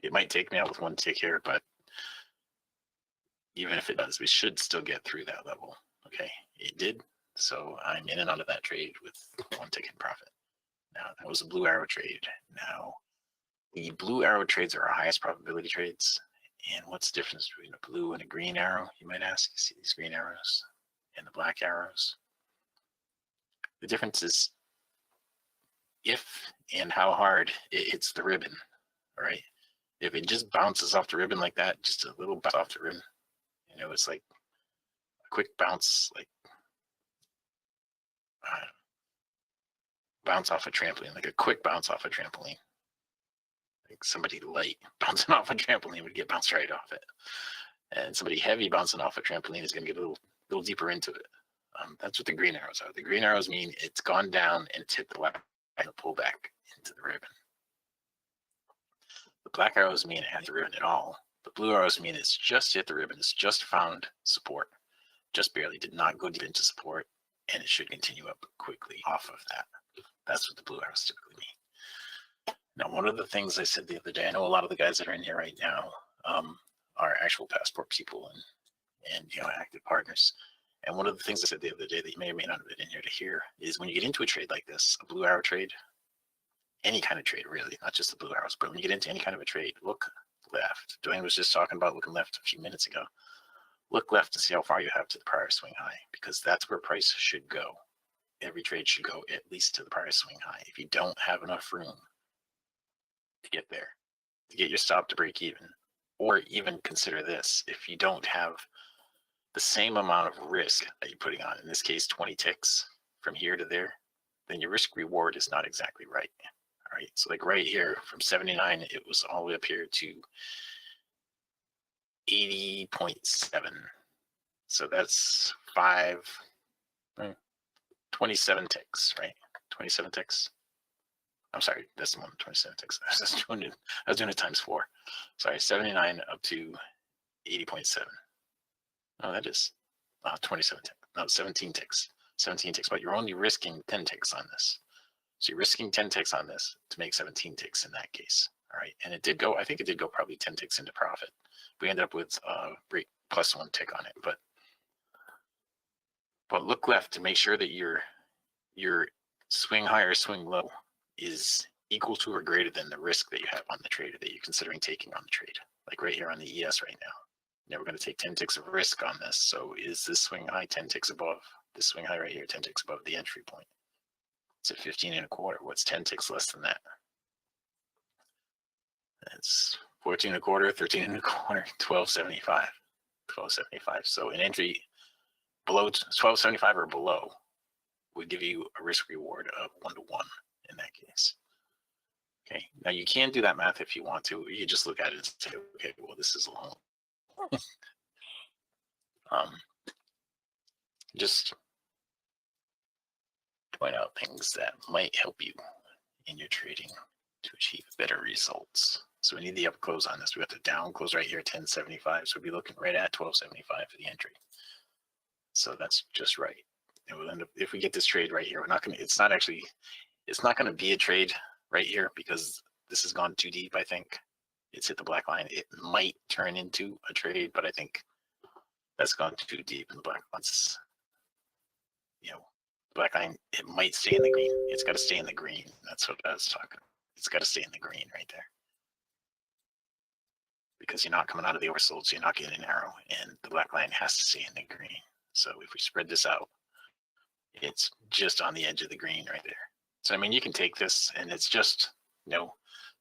Speaker 4: It might take me out with one tick here, but even if it does, we should still get through that level. Okay, it did. So I'm in and out of that trade with one tick in profit. Now, that was a blue arrow trade. Now, the blue arrow trades are our highest probability trades. And what's the difference between a blue and a green arrow, you might ask? You see these green arrows and the black arrows? The difference is if and how hard it hits the ribbon, all right? If it just bounces off the ribbon like that, just a little bounce off the ribbon, you know, it's like a quick bounce, like bounce off a trampoline, like a quick bounce off a trampoline. Like somebody light bouncing off a trampoline would get bounced right off it. And somebody heavy bouncing off a trampoline is going to get a little deeper into it. That's what the green arrows are. The green arrows mean it's gone down and it's hit the black and pull back into the ribbon. The black arrows mean it had the ribbon at all. The blue arrows mean it's just hit the ribbon. It's just found support. Just barely, did not go deep into support, and it should continue up quickly off of that. That's what the blue arrows typically mean. Now, one of the things I said the other day, I know a lot of the guys that are in here right now are actual passport people and you know, active partners. And one of the things I said the other day that you may or may not have been in here to hear is when you get into a trade like this, a blue arrow trade, any kind of trade really, not just the blue arrows, but when you get into any kind of a trade, look left. Dwayne was just talking about looking left a few minutes ago. Look left to see how far you have to the prior swing high, because that's where price should go. Every trade should go at least to the prior swing high. If you don't have enough room to get there, to get your stop to break even, or even consider this, if you don't have the same amount of risk that you're putting on, in this case 20 ticks from here to there, then your risk reward is not exactly right. All right, so like right here from 79, it was all the way up here to 80.7. So that's 27 ticks, right? 27 ticks. I'm sorry, that's the one, 27 ticks. I was doing it times 4. Sorry, 79 up to 80.7. Oh, that is 27 ticks. No, 17 ticks. 17 ticks, but you're only risking 10 ticks on this. So you're risking 10 ticks on this to make 17 ticks in that case. All right, and it did go, I think it did go probably 10 ticks into profit. We ended up with plus 1 tick on it, but look left to make sure that your swing high or swing low is equal to or greater than the risk that you have on the trade, that you're considering taking on the trade. Like right here on the ES right now. Now we're going to take 10 ticks of risk on this. So is this swing high 10 ticks above? This swing high right here, 10 ticks above the entry point. It's at 15.25. What's 10 ticks less than that? That's 14.25, 13.25, 12.75. 12.75. So an entry below 12.75 or below would give you a risk reward of 1 to 1 in that case. Okay, now you can do that math if you want to. You just look at it and say, okay, well, this is long. Just point out things that might help you in your trading to achieve better results. So we need the up close on this. We got the down close right here, 10.75. So we'll be looking right at 12.75 for the entry. So that's just right. And we'll end up, if we get this trade right here, we're not going to, it's not going to be a trade right here because this has gone too deep, I think. It's hit the black line. It might turn into a trade, but I think that's gone too deep in the black lines. You know, black line, it might stay in the green. It's got to stay in the green. That's what I was talking about. It's got to stay in the green right there. Because you're not coming out of the oversold, so you're not getting an arrow, and the black line has to stay in the green. So if we spread this out, it's just on the edge of the green right there. So I mean, you can take this, and it's just, you know,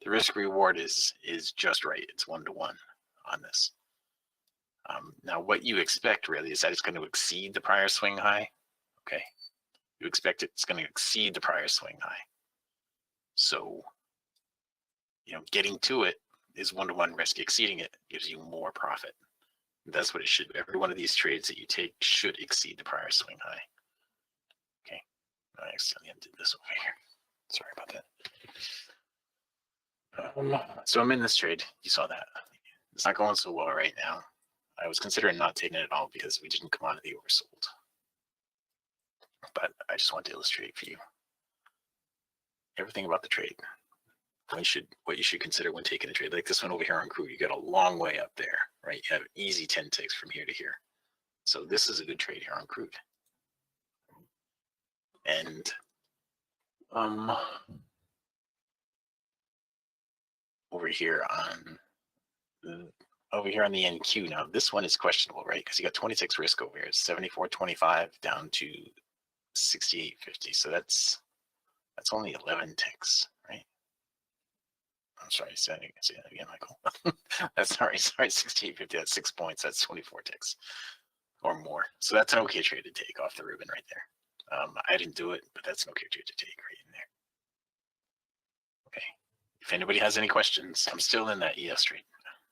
Speaker 4: the risk reward is just right. It's 1 to 1 on this. Now, what you expect really is that it's going to exceed the prior swing high. Okay, you expect it's going to exceed the prior swing high. So, you know, getting to it is 1 to 1 risk. Exceeding it gives you more profit. That's what it should be. Every one of these trades that you take should exceed the prior swing high. Okay, accidentally undid this over here. Sorry about that. So I'm in this trade. You saw that. It's not going so well right now. I was considering not taking it at all because we didn't come out of the oversold. But I just want to illustrate for you everything about the trade. What you should consider when taking a trade. Like this one over here on crude, you got a long way up there, right? You have easy 10 ticks from here to here. So this is a good trade here on crude. And over here on the NQ now, this one is questionable, right? Because you got 26 risk over here. It's 74.25 down to 68.50. So that's only 11 ticks, right? I'm sorry, say that again, Michael. That's sorry, 68.50. That's 6 points. That's 24 ticks or more. So that's an okay trade to take off the ribbon right there. I didn't do it, but that's an okay trade to take right in there. Okay. If anybody has any questions, I'm still in that ES trade,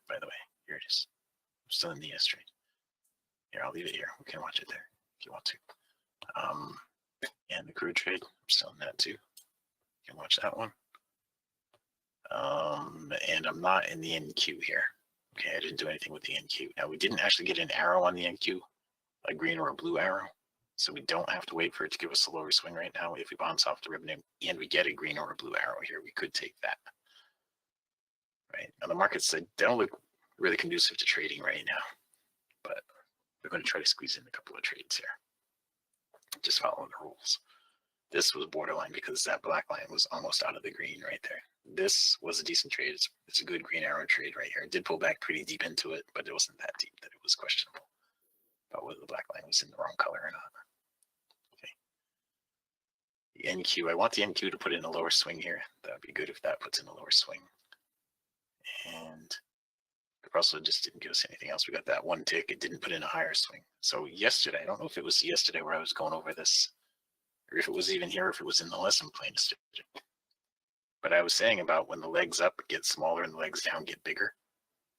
Speaker 4: by the way. Here it is. I'm still in the ES trade. Here, I'll leave it here. We can watch it there if you want to. And the crude trade, I'm still in that too. You can watch that one. And I'm not in the NQ here. Okay, I didn't do anything with the NQ. Now, we didn't actually get an arrow on the NQ, a green or a blue arrow. So we don't have to wait for it to give us a lower swing right now. If we bounce off the ribbon and we get a green or a blue arrow here, we could take that. Right now, the markets don't look really conducive to trading right now, but we're going to try to squeeze in a couple of trades here. Just following the rules. This was borderline because that black line was almost out of the green right there. This was a decent trade. It's a good green arrow trade right here. It did pull back pretty deep into it, but it wasn't that deep that it was questionable about whether the black line was in the wrong color or not. The NQ, I want the NQ to put in a lower swing here. That would be good if that puts in a lower swing. And it also just didn't give us anything else. We got that one tick. It didn't put in a higher swing. So yesterday, I don't know if it was yesterday where I was going over this, or if it was even here, if it was in the lesson plan. But I was saying about when the legs up get smaller and the legs down get bigger.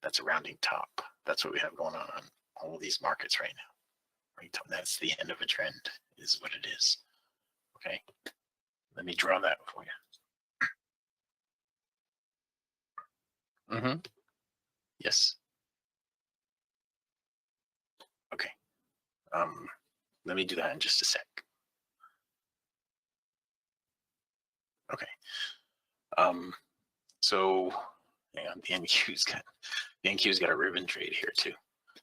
Speaker 4: That's a rounding top. That's what we have going on all of these markets right now. Right? That's the end of a trend is what it is. Okay, let me draw that for you. Yes. Okay. Let me do that in just a sec. Okay. So hang on, the NQ's got a ribbon trade here too.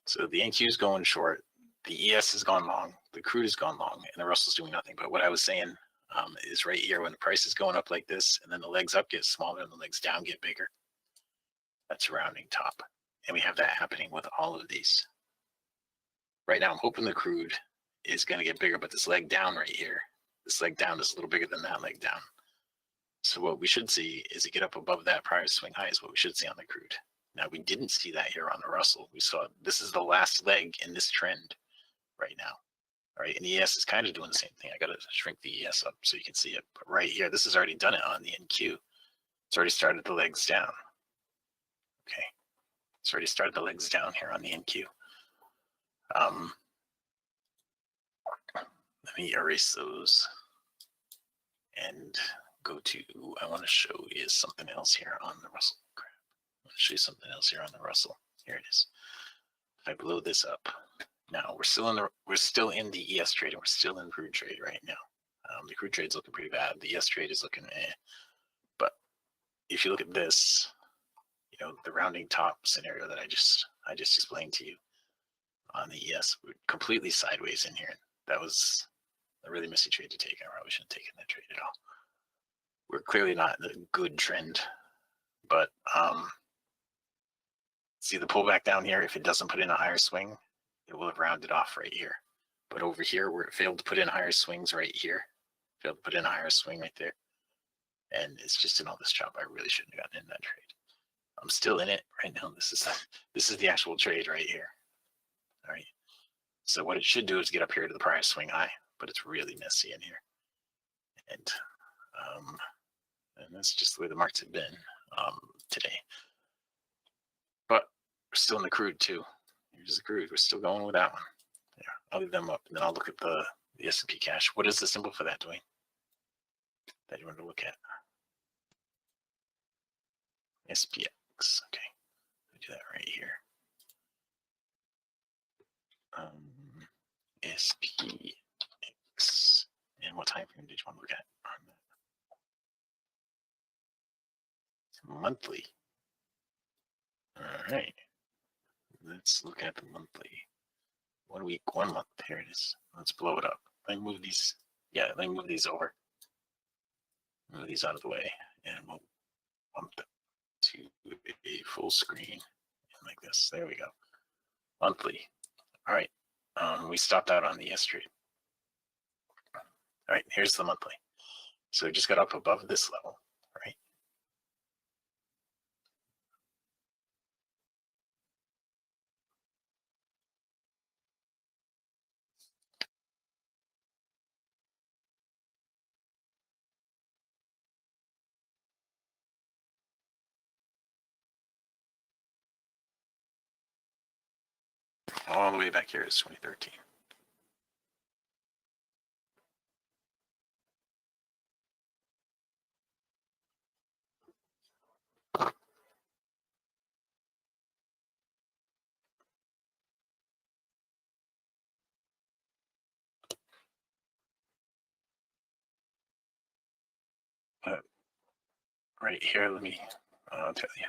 Speaker 4: So the NQ's going short, the ES has gone long, the crude has gone long, and the Russell's doing nothing. But what I was saying is right here, when the price is going up like this, and then the legs up get smaller and the legs down get bigger, that's a rounding top. And we have that happening with all of these. Right now, I'm hoping the crude is going to get bigger, but this leg down right here, this leg down is a little bigger than that leg down. So what we should see is it get up above that prior swing high is what we should see on the crude. Now, we didn't see that here on the Russell. We saw this is the last leg in this trend right now. All right, and the ES is kind of doing the same thing. I got to shrink the ES up so you can see it. But right here, this has already done it on the NQ. It's already started the legs down. Okay, it's already started the legs down here on the NQ. Let me erase those and go to, I want to show you something else here on the Russell. Crap. I want to show you something else here on the Russell. Here it is. If I blow this up, now we're still in the ES trade and we're still in crude trade right now. The crude trade's looking pretty bad. The ES trade is looking but if you look at this, you know, the rounding top scenario that I just explained to you on the ES, we're completely sideways in here. That was a really messy trade to take. I probably shouldn't have taken that trade at all. We're clearly not in a good trend, but see the pullback down here, if it doesn't put in a higher swing, it will have rounded off right here. But over here, where it failed to put in higher swings right here, failed to put in a higher swing right there, and it's just in all this chop. I really shouldn't have gotten in that trade. I'm still in it right now. This is the actual trade right here. All right. So what it should do is get up here to the prior swing high, but it's really messy in here. And that's just the way the markets have been today. But we're still in the crude too. Here's the crude. We're still going with that one. Yeah, I'll leave them up, and then I'll look at the S&P cash. What is the symbol for that, Dwayne? that you want to look at? SPX. Okay, I'll do that right here. SPX. And what time frame did you want to look at on that? Monthly. All right. Let's look at the monthly. 1 week, 1 month. Here it is. Let's blow it up. Let me move these. Yeah, let me move these over. Move these out of the way, and we'll bump them to a full screen like this. There we go. Monthly. All right. We stopped out on the yesterday. All right, here's the monthly. So we just got up above this level, right? All the way back here is 2013. Right here, let me tell you.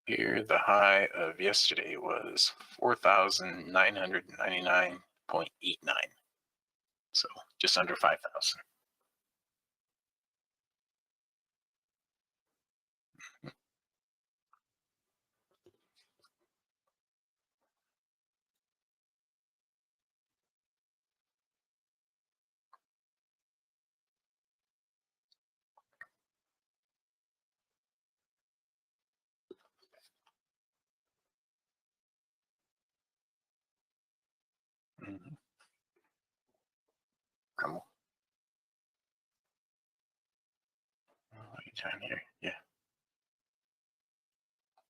Speaker 4: Here, the high of yesterday was 4,999.89. So just under 5,000. Come on. Down here, yeah.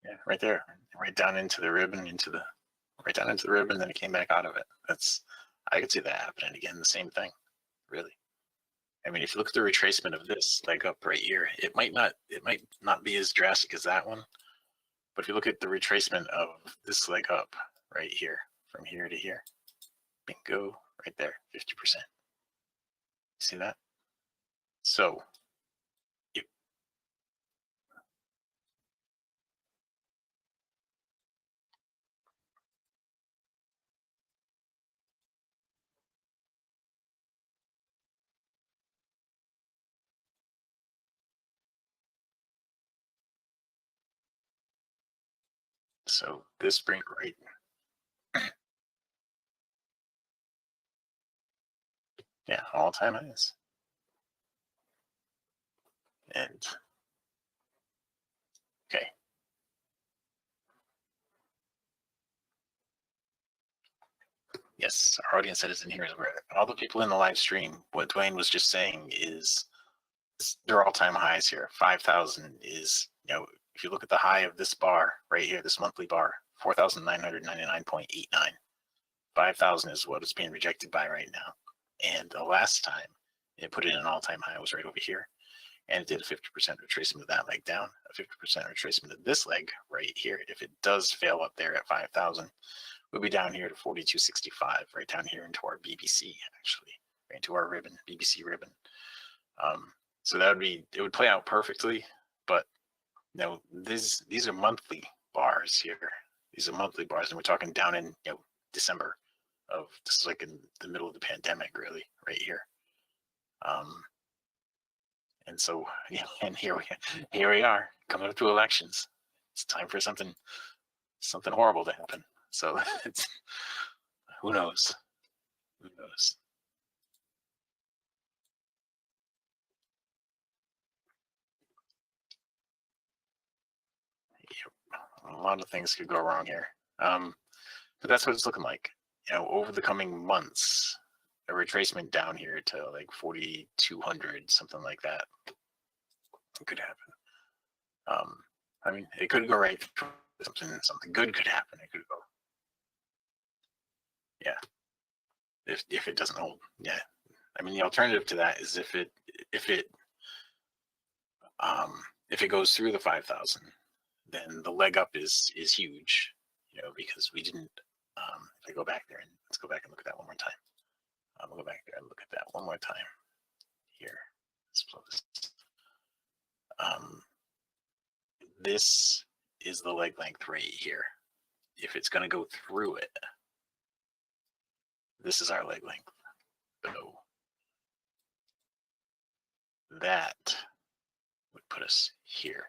Speaker 4: Yeah, right there, right down into the ribbon, right down into the ribbon, then it came back out of it. I could see that happening again, the same thing, really. I mean, if you look at the retracement of this leg up right here, it might not be as drastic as that one, but if you look at the retracement of this leg up right here, from here to here, bingo, right there, 50%. See that? So, so this brings right. Yeah, all-time highs. And okay. Yes, our audience that is in here is where all the people in the live stream, what Dwayne was just saying is they're all-time highs here. 5,000 is, if you look at the high of this bar right here, this monthly bar, 4,999.89. 5,000 is what it's being rejected by right now. And the last time it put in an all-time high was right over here. And it did a 50% retracement of that leg down, a 50% retracement of this leg right here. If it does fail up there at 5,000, we'll be down here to 42.65, right down here into our BBC, actually, right into our ribbon, BBC ribbon. So it would play out perfectly, but these are monthly bars here. These are monthly bars, and we're talking down in December of, this is like in the middle of the pandemic, really, right here. And so, and here we are coming up to elections. It's time for something horrible to happen. So it's, who knows? Who knows? A lot of things could go wrong here. But that's what it's looking like. Over the coming months, a retracement down here to like 4,200, something like that, could happen. I mean, it could go right. Something good could happen. It could go. Yeah. If it doesn't hold, yeah. I mean, the alternative to that is if it If it goes through the 5,000, then the leg up is huge, because we didn't. If I go back there and let's go back and look at that one more time. We'll go back there and look at that one more time. Here, let's blow this. This is the leg length right here. If it's going to go through it, this is our leg length. So that would put us here.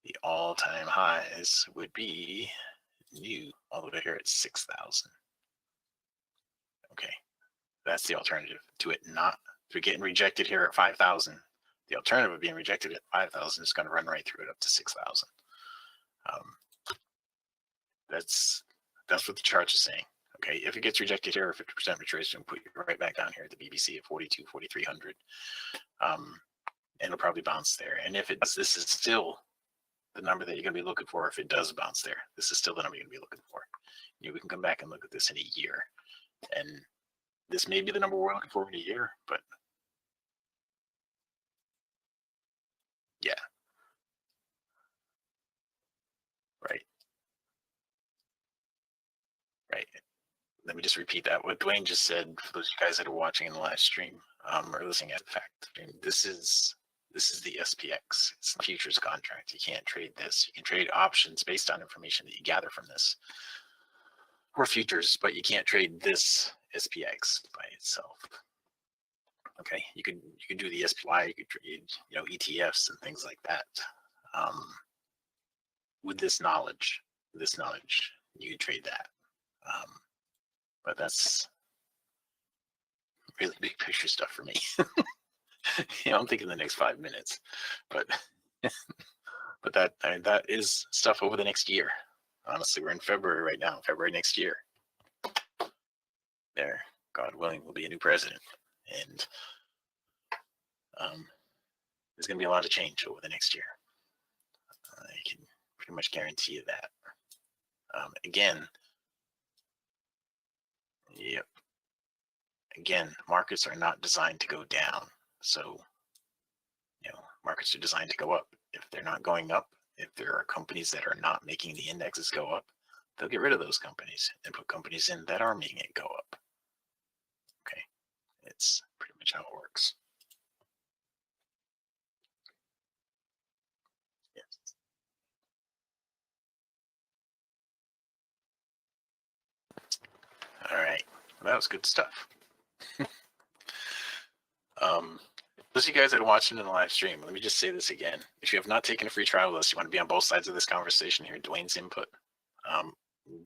Speaker 4: The all-time highs would be new all the way here at 6,000. Okay, that's the alternative to it not to getting rejected here at 5,000. The alternative of being rejected at 5,000 is going to run right through it up to 6,000. That's what the chart is saying. Okay, if it gets rejected here, 50% retracement, put you right back down here at the BBC at 42, 4,300. And it'll probably bounce there. And if it does, this is still the number that you're going to be looking for. If it does bounce there, this is still the number you're going to be looking for. We can come back and look at this in a year, and this may be the number we're looking for in a year. But yeah, right. Let me just repeat that. What Dwayne just said, for those of you guys that are watching in the live stream or listening at the fact, this is the SPX. It's the futures contract. You can't trade this. You can trade options based on information that you gather from this, or futures, but you can't trade this SPX by itself. Okay, you could do the SPY. You could trade ETFs and things like that. With this knowledge, you could trade that. But that's really big picture stuff for me. I'm thinking the next 5 minutes, but that is stuff over the next year. Honestly, we're in February right now. February next year. There, God willing, will be a new president, and there's going to be a lot of change over the next year. I can pretty much guarantee you that. Again. Yep. Again, markets are not designed to go down. So, markets are designed to go up. If they're not going up, if there are companies that are not making the indexes go up, they'll get rid of those companies and put companies in that are making it go up. Okay. It's pretty much how it works. Yes. All right. Well, that was good stuff. Those of you guys that are watching in the live stream, let me just say this again. If you have not taken a free trial list, you want to be on both sides of this conversation here, Dwayne's input,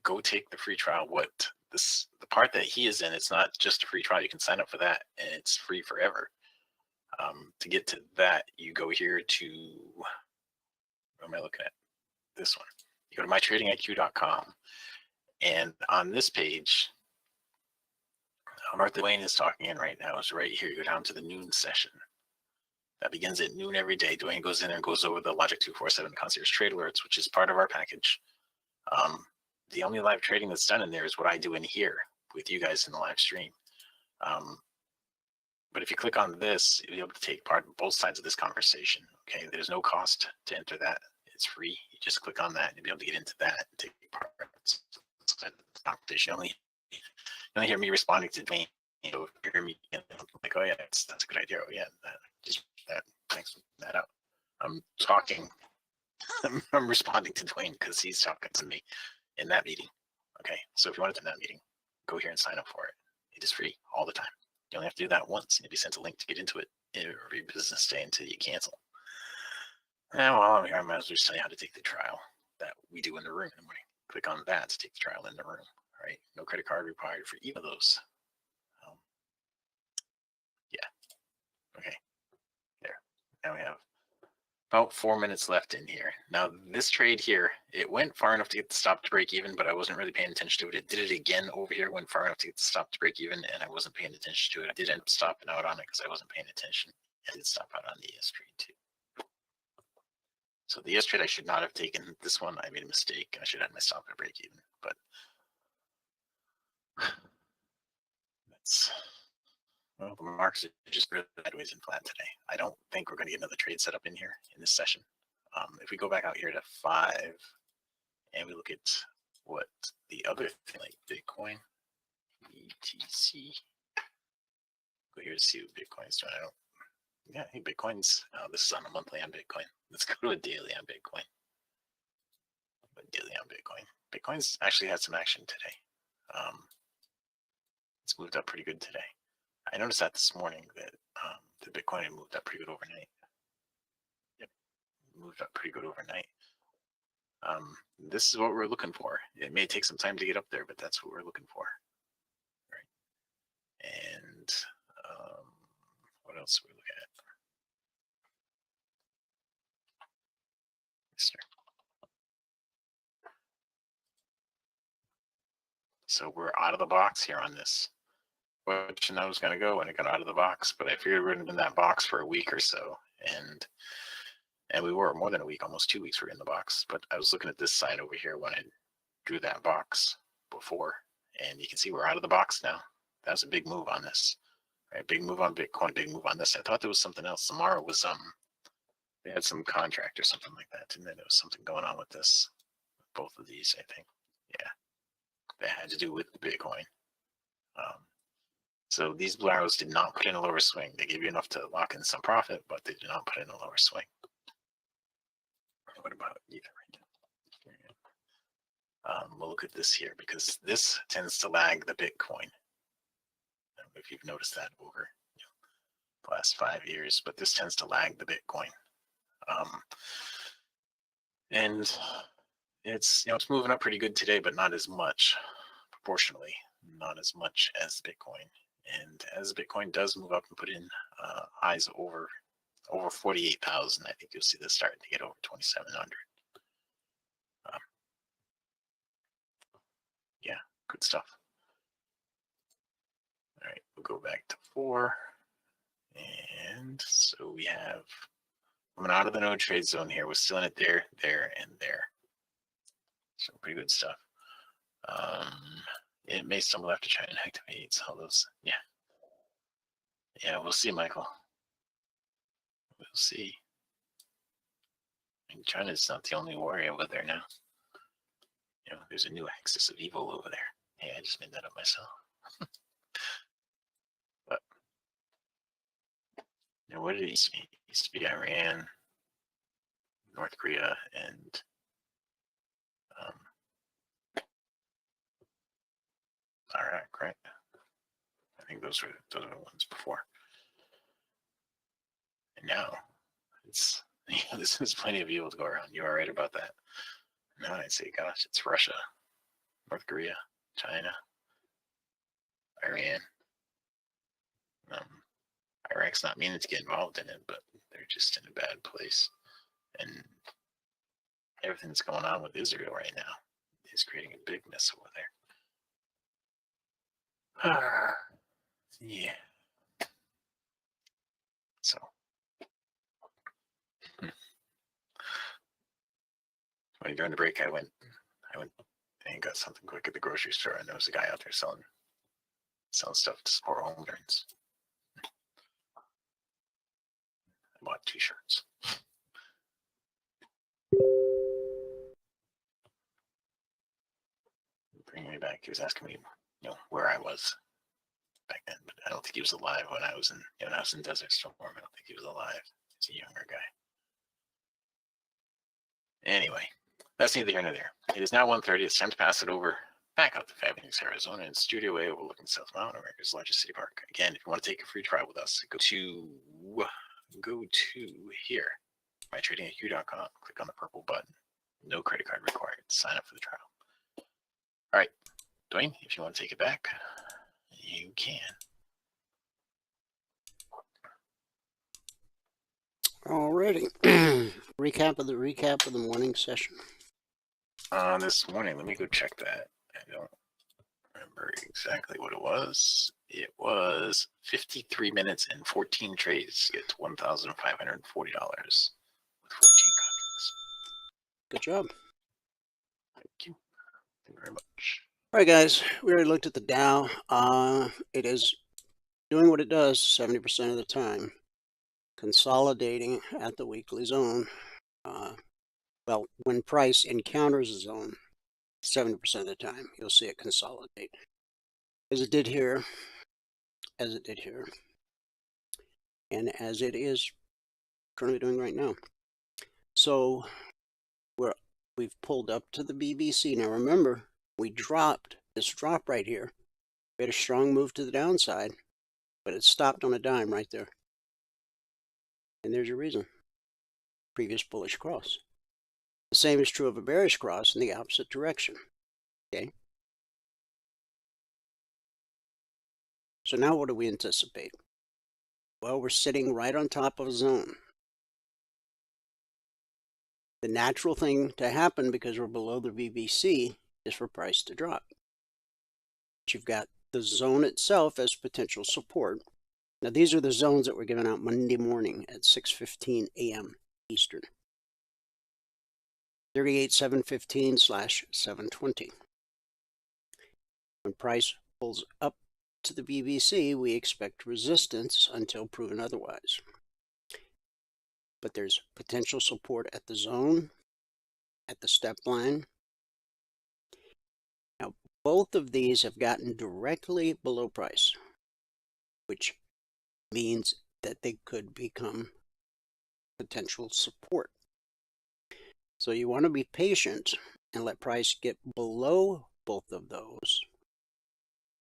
Speaker 4: go take the free trial. The part that he is in, it's not just a free trial. You can sign up for that, and it's free forever. To get to that, you go here to, what am I looking at? This one. You go to mytradingiq.com, and on this page, Martha Dwayne is talking in right now is right here. You go down to the noon session. That begins at noon every day. Dwayne goes in and goes over the Logic 247 concierge trade alerts, which is part of our package. The only live trading that's done in there is what I do in here with you guys in the live stream. But if you click on this, you'll be able to take part in both sides of this conversation. Okay, there's no cost to enter that. It's free. You just click on that and you'll be able to get into that and take part in the conversation. You only hear me responding to Dwayne. You hear me like, oh yeah, that's a good idea. Oh yeah, thanks for that out. I'm talking. I'm responding to Dwayne because he's talking to me in that meeting. Okay, so if you want to attend that meeting, go here and sign up for it. It is free all the time. You only have to do that once, and you'll be sent a link to get into it every business day until you cancel. And while I'm here, I might as well just tell you how to take the trial that we do in the room in the morning. Click on that to take the trial in the room. All right, no credit card required for either of those. Yeah. Okay. There. Now we have about 4 minutes left in here. Now this trade here, it went far enough to get the stop to break even, but I wasn't really paying attention to it. It did it again over here, went far enough to get the stop to break even, and I wasn't paying attention to it. I did end up stopping out on it because I wasn't paying attention. I did stop out on the ES trade too. So the ES trade I should not have taken. This one I made a mistake. I should have had my stop at break even, but Well, the markets are just really sideways and flat today. I don't think we're going to get another trade set up in here in this session. If we go back out here to 5 and we look at what the other thing like Bitcoin, ETC, go here to see what Bitcoin's doing. Yeah, hey, Bitcoin's, this is on a monthly on Bitcoin. Let's go to a daily on Bitcoin. Bitcoin's actually had some action today. It's moved up pretty good today. I noticed that this morning that the Bitcoin had moved up pretty good overnight. Yep, moved up pretty good overnight. This is what we're looking for. It may take some time to get up there, but that's what we're looking for. Right. And what else are we looking at? Yes, sir. So we're out of the box here on this. Question I was going to go when it got out of the box, but I figured we're in that box for a week or so, and we were more than a week, almost 2 weeks. We're in the box. But I was looking at this side over here when I drew that box before, and you can see we're out of the box now. That was a big move on this. Right, big move on Bitcoin, big move on this. I thought there was something else. Tomorrow was they had some contract or something like that, and then there was something going on with this, with both of these, I think. Yeah, that had to do with Bitcoin. So these blue arrows did not put in a lower swing. They gave you enough to lock in some profit, but they did not put in a lower swing. What about Ether right now? We'll look at this here because this tends to lag the Bitcoin. I don't know if you've noticed that over the last 5 years, but this tends to lag the Bitcoin. And it's it's moving up pretty good today, but not as much proportionally, not as much as Bitcoin. And as Bitcoin does move up and put in highs over 48,000, I think you'll see this starting to get over 2,700. Yeah, good stuff. All right, we'll go back to 4. And so we have coming out of the no trade zone here. We're still in it there, and there. So pretty good stuff. It may stumble after China activates all those. Yeah, we'll see, Michael. We'll see. And China's not the only warrior over there now. There's a new axis of evil over there. Hey, I just made that up myself. But what did it used to be? It used to be Iran, North Korea, and Iraq, right? I think those were the ones before. And now it's this is plenty of evil to go around. You are right about that. Now I'd say, gosh, it's Russia, North Korea, China, Iran. Iraq's not meaning to get involved in it, but they're just in a bad place. And everything that's going on with Israel right now is creating a big mess over there. Yeah. So, during the break, I went and got something quick at the grocery store, and there was a guy out there selling stuff to support home drains. I bought 2 shirts. Bringing me back, he was asking me, where I was back then, but I don't think he was alive when I was in, when I was in Desert Storm. I don't think he was alive. He's a younger guy. Anyway, that's neither here nor there. It is now 1:30. It's time to pass it over back up to Phoenix, Arizona, in Studio A overlooking South Mountain, America's largest city park. Again, if you want to take a free trial with us, go to here, mytradingyou.com. Click on the purple button. No credit card required. Sign up for the trial. All right, Dwayne, if you want to take it back, you can.
Speaker 3: Alrighty. recap of the morning session.
Speaker 4: This morning, let me go check that. I don't remember exactly what it was. It was 53 minutes and 14 trades. Get to $1,540 with 14 contracts.
Speaker 3: Good job.
Speaker 4: Thank you. Thank you very much.
Speaker 3: All right, guys. We already looked at the Dow. It is doing what it does 70% of the time, consolidating at the weekly zone. Well, when price encounters a zone, 70% of the time, you'll see it consolidate. As it did here, and as it is currently doing right now. So we've pulled up to the BBC. Now remember, we dropped this drop right here. We had a strong move to the downside, but it stopped on a dime right there. And there's your reason. Previous bullish cross. The same is true of a bearish cross in the opposite direction. Okay. So now what do we anticipate? Well, we're sitting right on top of a zone. The natural thing to happen, because we're below the BBC, is for price to drop. But you've got the zone itself as potential support. Now these are the zones that were given out Monday morning at 6:15 a.m. Eastern. 38,715/720. When price pulls up to the BBC, we expect resistance until proven otherwise. But there's potential support at the zone, at the step line. Now, both of these have gotten directly below price, which means that they could become potential support. So you want to be patient and let price get below both of those.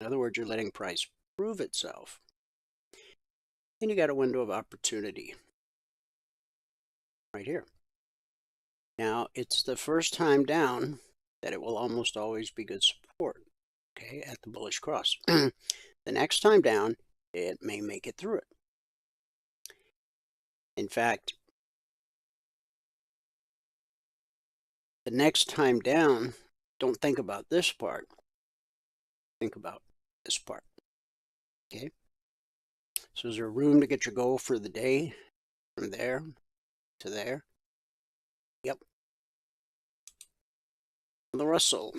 Speaker 3: In other words, you're letting price prove itself. And you got a window of opportunity right here. Now, it's the first time down that it will almost always be good support, okay, at the bullish cross. The next time down, it may make it through it. In fact, the next time down, don't think about this part. Think about this part, okay? So is there room to get your goal for the day from there to there? Yep. The Russell.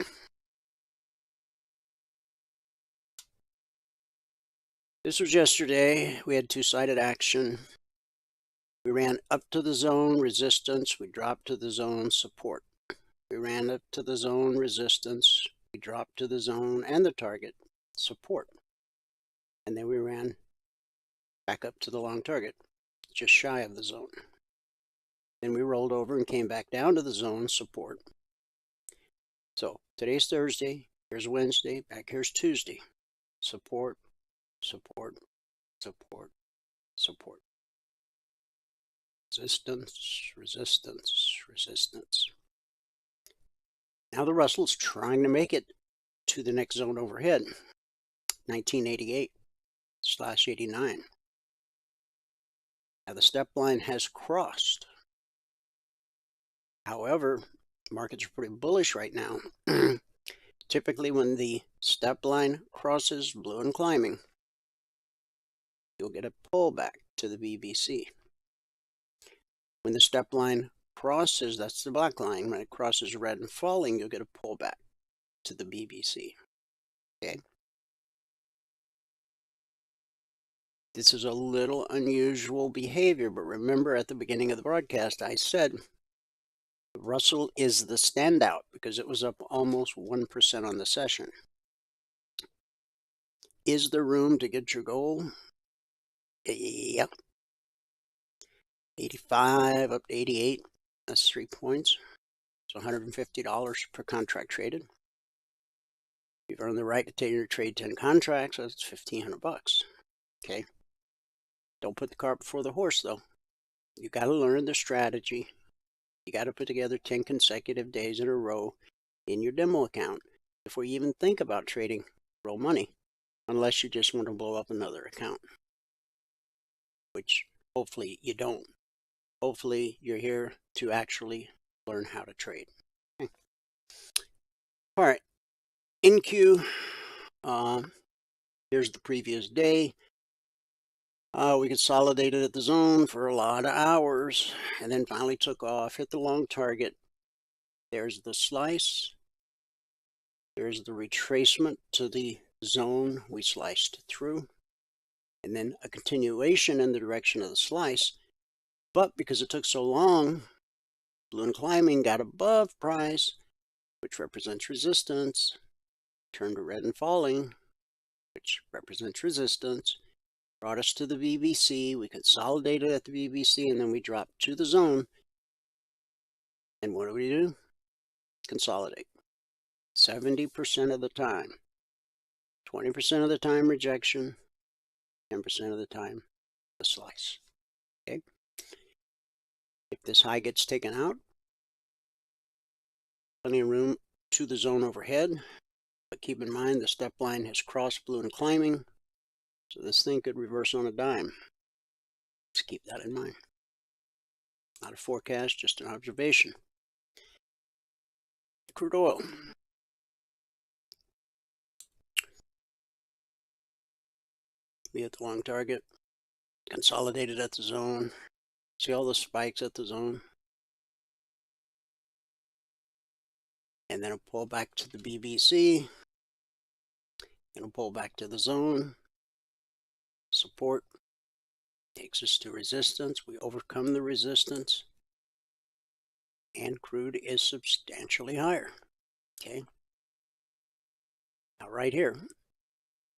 Speaker 3: This was yesterday. We had two-sided action. We ran up to the zone resistance. We dropped to the zone support. We ran up to the zone resistance. We dropped to the zone and the target support. And then we ran back up to the long target, just shy of the zone. Then we rolled over and came back down to the zone support. So today's Thursday, here's Wednesday, back here's Tuesday. Support, support, support, support. Resistance, resistance, resistance. Now the Russell's trying to make it to the next zone overhead, 1988/89. Now the step line has crossed. However, markets are pretty bullish right now. Typically when the step line crosses blue and climbing, you'll get a pullback to the BBC. When the step line crosses, that's the black line, when it crosses red and falling, you'll get a pullback to the BBC. Okay. This is a little unusual behavior, but remember at the beginning of the broadcast, I said Russell is the standout because it was up almost 1% on the session. Is there room to get your goal? Yep. 85 up to 88. That's 3 points. It's $150 per contract traded. You've earned the right to take your trade 10 contracts. That's $1,500. Okay. Don't put the cart before the horse, though. You got to learn the strategy. You got to put together 10 consecutive days in a row in your demo account before you even think about trading real money, unless you just want to blow up another account, which hopefully you don't. Hopefully you're here to actually learn how to trade. Okay. All right, in queue, here's the previous day. We consolidated at the zone for a lot of hours and then finally took off, hit the long target. There's the slice. There's the retracement to the zone we sliced through. and then a continuation in the direction of the slice. But because it took so long, balloon climbing got above price, which represents resistance, turned to red and falling, which represents resistance, brought us to the BBC. We consolidated at the BBC, and then we dropped to the zone. And what do? Consolidate. 70% of the time. 20% of the time rejection, 10% of the time the slice. Okay. If this high gets taken out, plenty of room to the zone overhead, but keep in mind the step line has crossed balloon climbing, so this thing could reverse on a dime. Just keep that in mind. Not a forecast, just an observation. Crude oil. We hit the long target, consolidated at the zone. See all the spikes at the zone? And then a pull back to the BBC, and a pull back to the zone. Support takes us to resistance. We overcome the resistance, and crude is substantially higher. Okay. Now right here,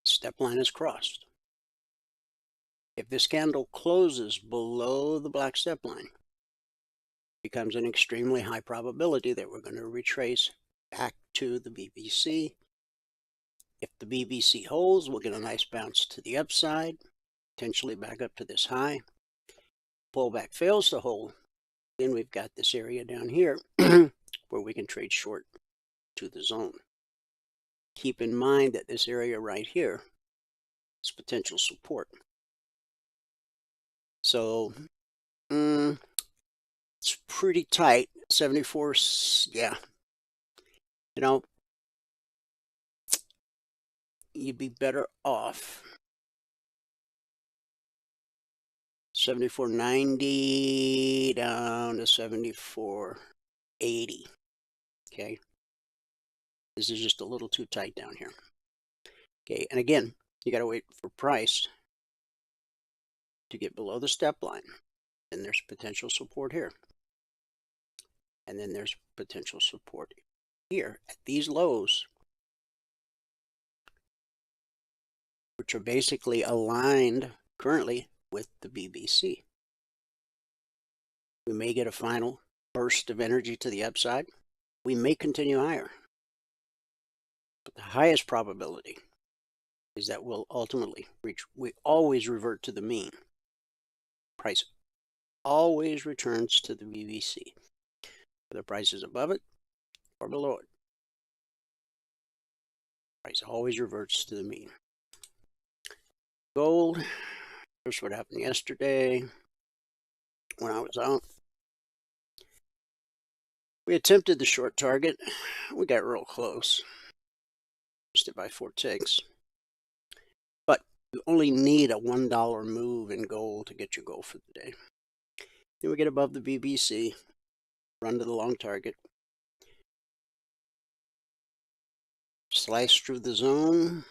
Speaker 3: step line is crossed. If this candle closes below the black step line, it becomes an extremely high probability that we're going to retrace back to the BBC. If the BBC holds, we'll get a nice bounce to the upside, potentially back up to this high. Pullback fails to hold, then we've got this area down here where we can trade short to the zone. Keep in mind that this area right here is potential support. So it's pretty tight. 74, yeah. You know, you'd be better off 74.90 down to 74.80. Okay. This is just a little too tight down here. Okay, and again, you got to wait for price to get below the step line. And there's potential support here. And then there's potential support here at these lows, which are basically aligned currently with the BBC. We may get a final burst of energy to the upside. We may continue higher. But the highest probability is that we'll ultimately reach, we always revert to the mean. Price always returns to the BBC, whether price is above it or below it. Price always reverts to the mean. Gold, here's what happened yesterday when I was out. We attempted the short target. We got real close. Missed it by 4 ticks. But you only need a $1 move in gold to get your goal for the day. Then we get above the BBC, run to the long target, slice through the zone,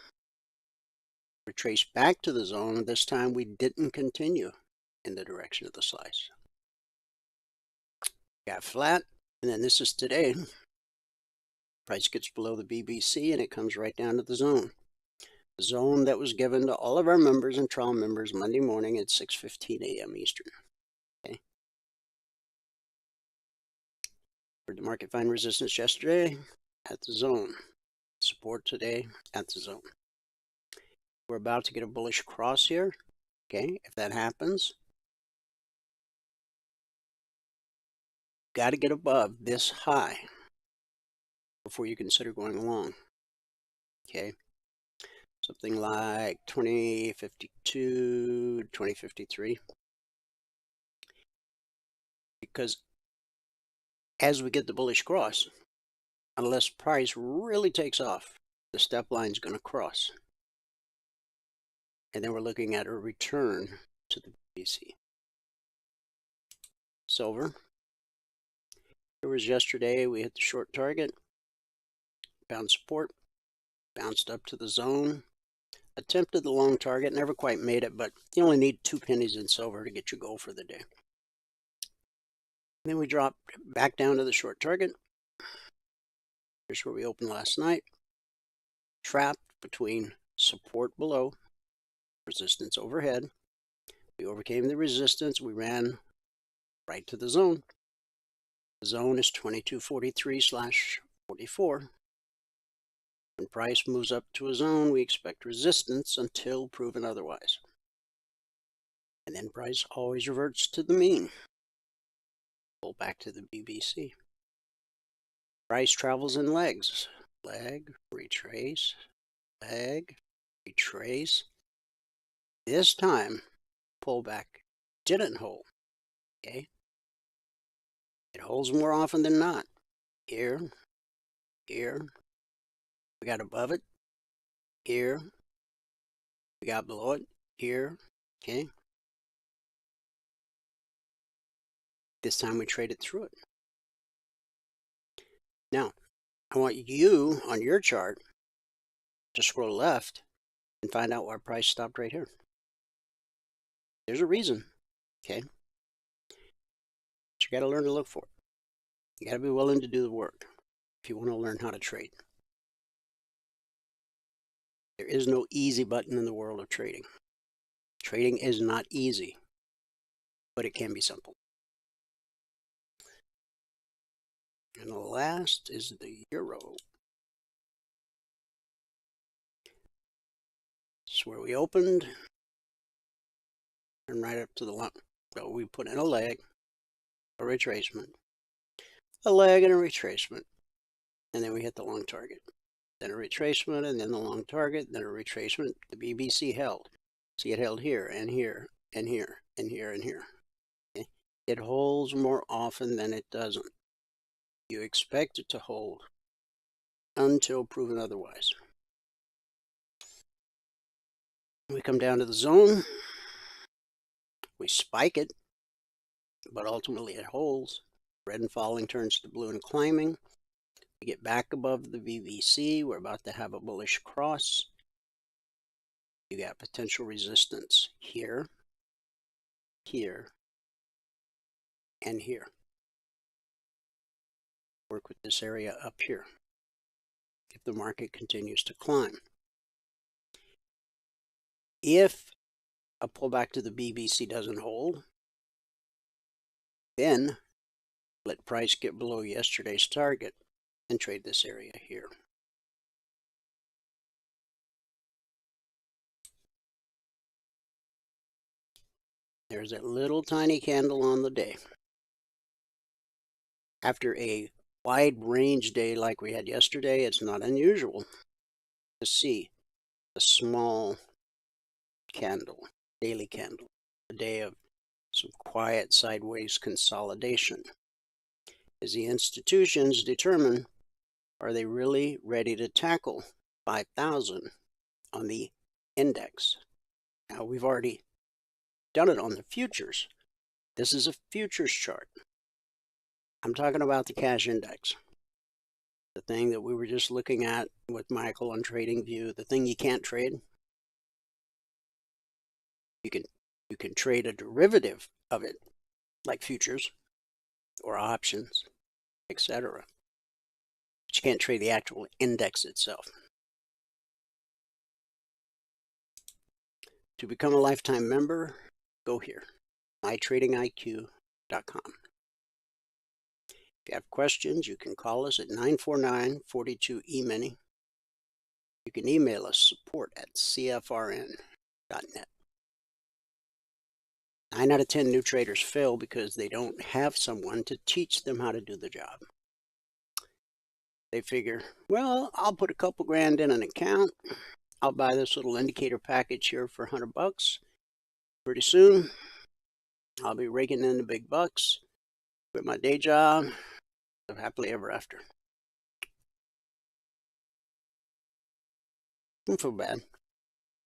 Speaker 3: retrace back to the zone. This time we didn't continue in the direction of the slice. Got flat, and then this is today. Price gets below the BBC and it comes right down to the zone. The zone that was given to all of our members and trial members Monday morning at 6:15 a.m. Eastern. Okay. Where'd the market find resistance yesterday? At the zone. Support today at the zone. We're about to get a bullish cross here. Okay, if that happens, got to get above this high before you consider going long. Okay, something like 2052, 2053. Because as we get the bullish cross, unless price really takes off, the step line is going to cross. And then we're looking at a return to the BBC. Silver. It was yesterday, we hit the short target, found support, bounced up to the zone. attempted the long target, never quite made it, but you only need 2 pennies in silver to get your goal for the day. Then we dropped back down to the short target. Here's where we opened last night. Trapped between support below, resistance overhead. We overcame the resistance. We ran right to the zone. The zone is 2243/44. When price moves up to a zone, we expect resistance until proven otherwise. And then price always reverts to the mean. Pull back to the BBC. Price travels in legs. Leg, retrace, leg, retrace. This time, pullback didn't hold. Okay? It holds more often than not. Here, here. We got above it. Here. We got below it. Here. Okay? This time we traded through it. Now, I want you on your chart to scroll left and find out why price stopped right here. There's a reason, okay? But you got to learn to look for it. You got to be willing to do the work if you want to learn how to trade. There is no easy button in the world of trading. Trading is not easy, but it can be simple. And the last is the euro. This is where we opened and right up to the line. So we put in a leg, a retracement, a leg and a retracement, and then we hit the long target. Then a retracement, and then the long target, then a retracement. The BBC held. See, it held here and here and here and here and here. Okay? It holds more often than it doesn't. You expect it to hold until proven otherwise. We come down to the zone. We spike it, but ultimately it holds. Red and falling turns to blue and climbing. We get back above the VVC. We're about to have a bullish cross. You got potential resistance here, here, and here. Work with this area up here if the market continues to climb. If a pullback to the BBC doesn't hold, then let price get below yesterday's target and trade this area here. There's that little tiny candle on the day. After a wide range day like we had yesterday, it's not unusual to see a small candle, daily candle, a day of some quiet sideways consolidation. As the institutions determine, are they really ready to tackle 5,000 on the index? Now, we've already done it on the futures. This is a futures chart. I'm talking about the cash index, the thing that we were just looking at with Michael on TradingView, the thing you can't trade. You can trade a derivative of it, like futures or options, etc. But you can't trade the actual index itself. To become a lifetime member, go here, mytradingiq.com. If you have questions, you can call us at 949-42-EMINI. You can email us support@cfrn.net. 9 out of 10 new traders fail because they don't have someone to teach them how to do the job. They figure, well, I'll put a couple grand in an account. I'll buy this little indicator package here for $100. Pretty soon, I'll be raking in the big bucks, quit my day job, live happily ever after. Don't feel bad.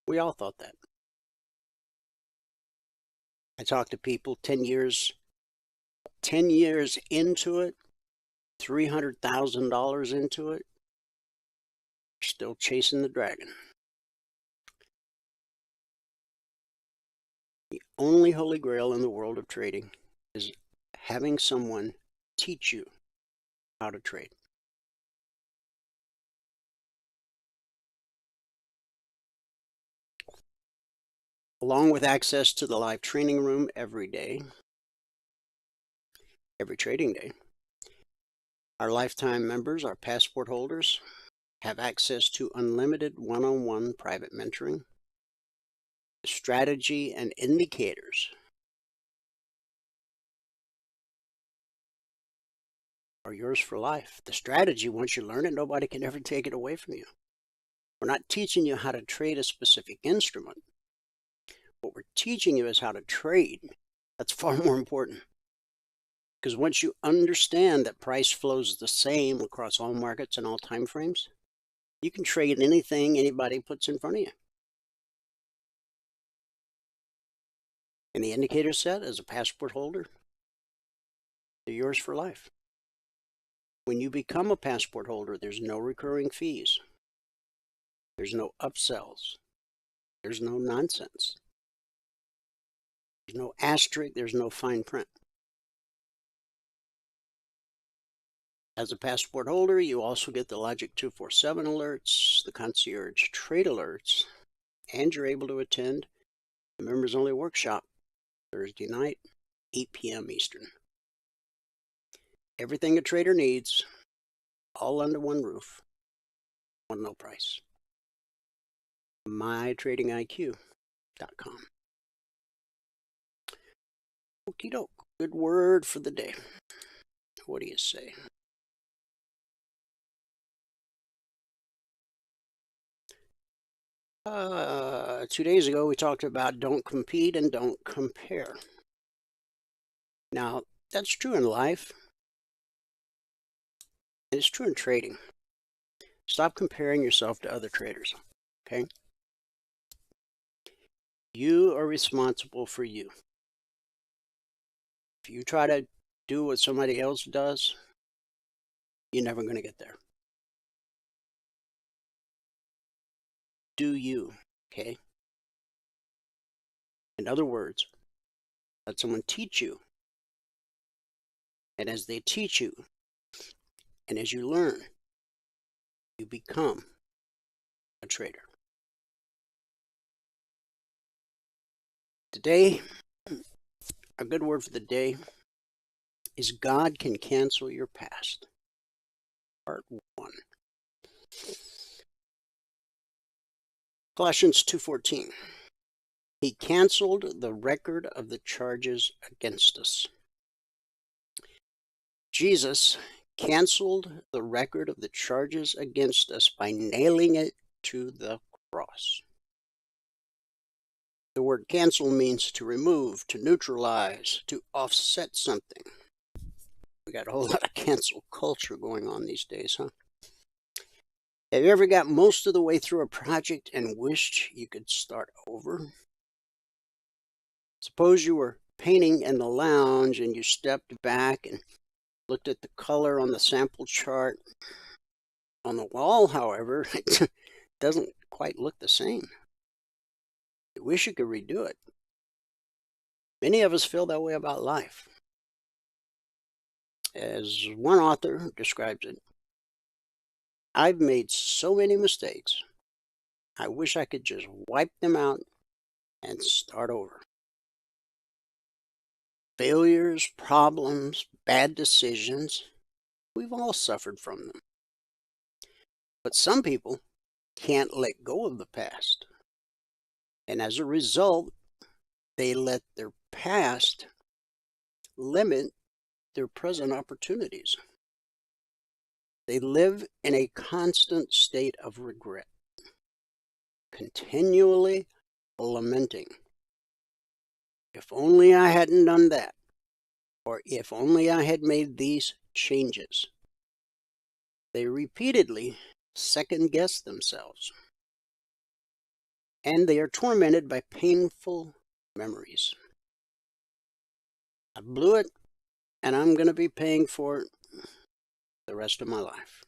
Speaker 3: We all thought that. I talked to people 10 years into it, $300,000 into it, still chasing the dragon. only holy grail in the world of trading is having someone teach you how to trade. Along with access to the live training room every day, every trading day, our lifetime members, our passport holders, have access to unlimited one-on-one private mentoring, strategy, and indicators are yours for life. The strategy, once you learn it, nobody can ever take it away from you. We're not teaching you how to trade a specific instrument. What we're teaching you is how to trade. That's far more important. Because once you understand that price flows the same across all markets and all time frames, you can trade anything anybody puts in front of you. And the indicator set, as a passport holder, they're yours for life. When you become a passport holder, there's no recurring fees. There's no upsells. There's no nonsense. There's no asterisk. There's no fine print. As a passport holder, you also get the Logic 247 alerts, the concierge trade alerts, and you're able to attend the members only workshop Thursday night, 8 p.m. Eastern. Everything a trader needs, all under one roof, one low price. mytradingiq.com. Okie doke. Good word for the day. What do you say? Two days ago, we talked about don't compete and don't compare. Now, that's true in life, and it's true in trading. Stop comparing yourself to other traders, okay? You are responsible for you. If you try to do what somebody else does, you're never going to get there. Do you, okay? In other words, let someone teach you. And as they teach you, and as you learn, you become a trader. Today, a good word for the day is God can cancel your past. Part 1. Colossians 2:14. He canceled the record of the charges against us. Jesus canceled the record of the charges against us by nailing it to the cross. The word cancel means to remove, to neutralize, to offset something. We got a whole lot of cancel culture going on these days, huh? Have you ever got most of the way through a project and wished you could start over? Suppose you were painting in the lounge and you stepped back and looked at the color on the sample chart. On the wall, however, it doesn't quite look the same. You wish you could redo it. Many of us feel that way about life. As one author describes it, I've made so many mistakes, I wish I could just wipe them out and start over. Failures, problems, bad decisions, we've all suffered from them. But some people can't let go of the past. And as a result, they let their past limit their present opportunities. They live in a constant state of regret, continually lamenting. If only I hadn't done that, or if only I had made these changes. They repeatedly second-guess themselves, and they are tormented by painful memories. I blew it, and I'm going to be paying for it the rest of my life.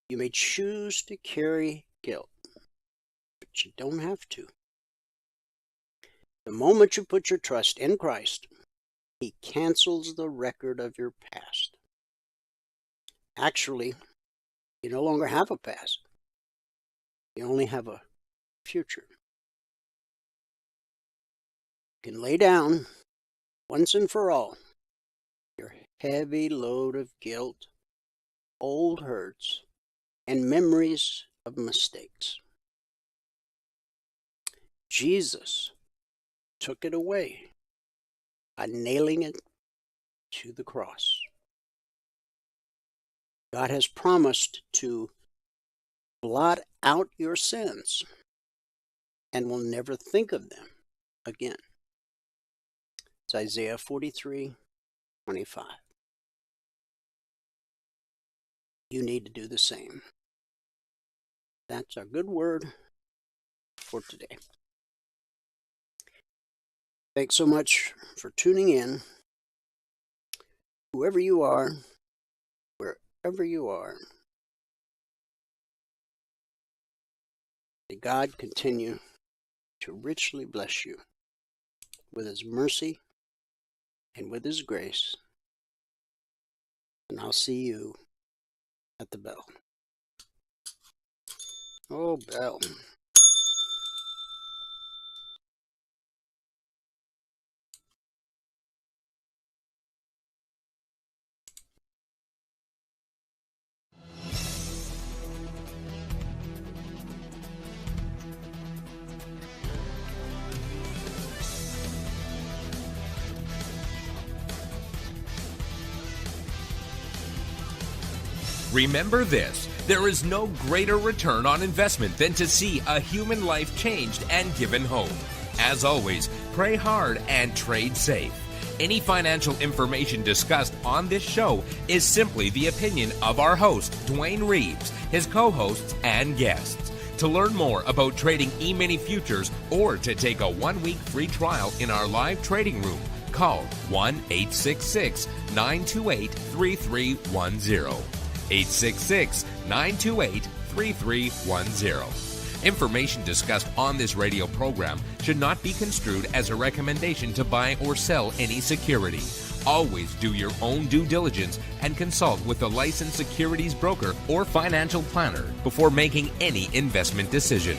Speaker 3: You may choose to carry guilt, but you don't have to. The moment you put your trust in Christ, He cancels the record of your past. Actually, you no longer have a past. You only have a future. You can lay down, once and for all, your heavy load of guilt, old hurts, and memories of mistakes. Jesus took it away by nailing it to the cross. God has promised to blot out your sins and will never think of them again. It's Isaiah 43:25. You need to do the same. That's our good word for today. Thanks so much for tuning in. Whoever you are, wherever you are, may God continue to richly bless you with His mercy and with His grace. And I'll see you at the bell. Oh, bell.
Speaker 2: Remember this, there is no greater return on investment than to see a human life changed and given hope. As always, pray hard and trade safe. Any financial information discussed on this show is simply the opinion of our host, Dwayne Reeves, his co-hosts, and guests. To learn more about trading E-mini futures or to take a 1-week free trial in our live trading room, call 1-866-928-3310. 866-928-3310. Information discussed on this radio program should not be construed as a recommendation to buy or sell any security. Always do your own due diligence and consult with a licensed securities broker or financial planner before making any investment decision.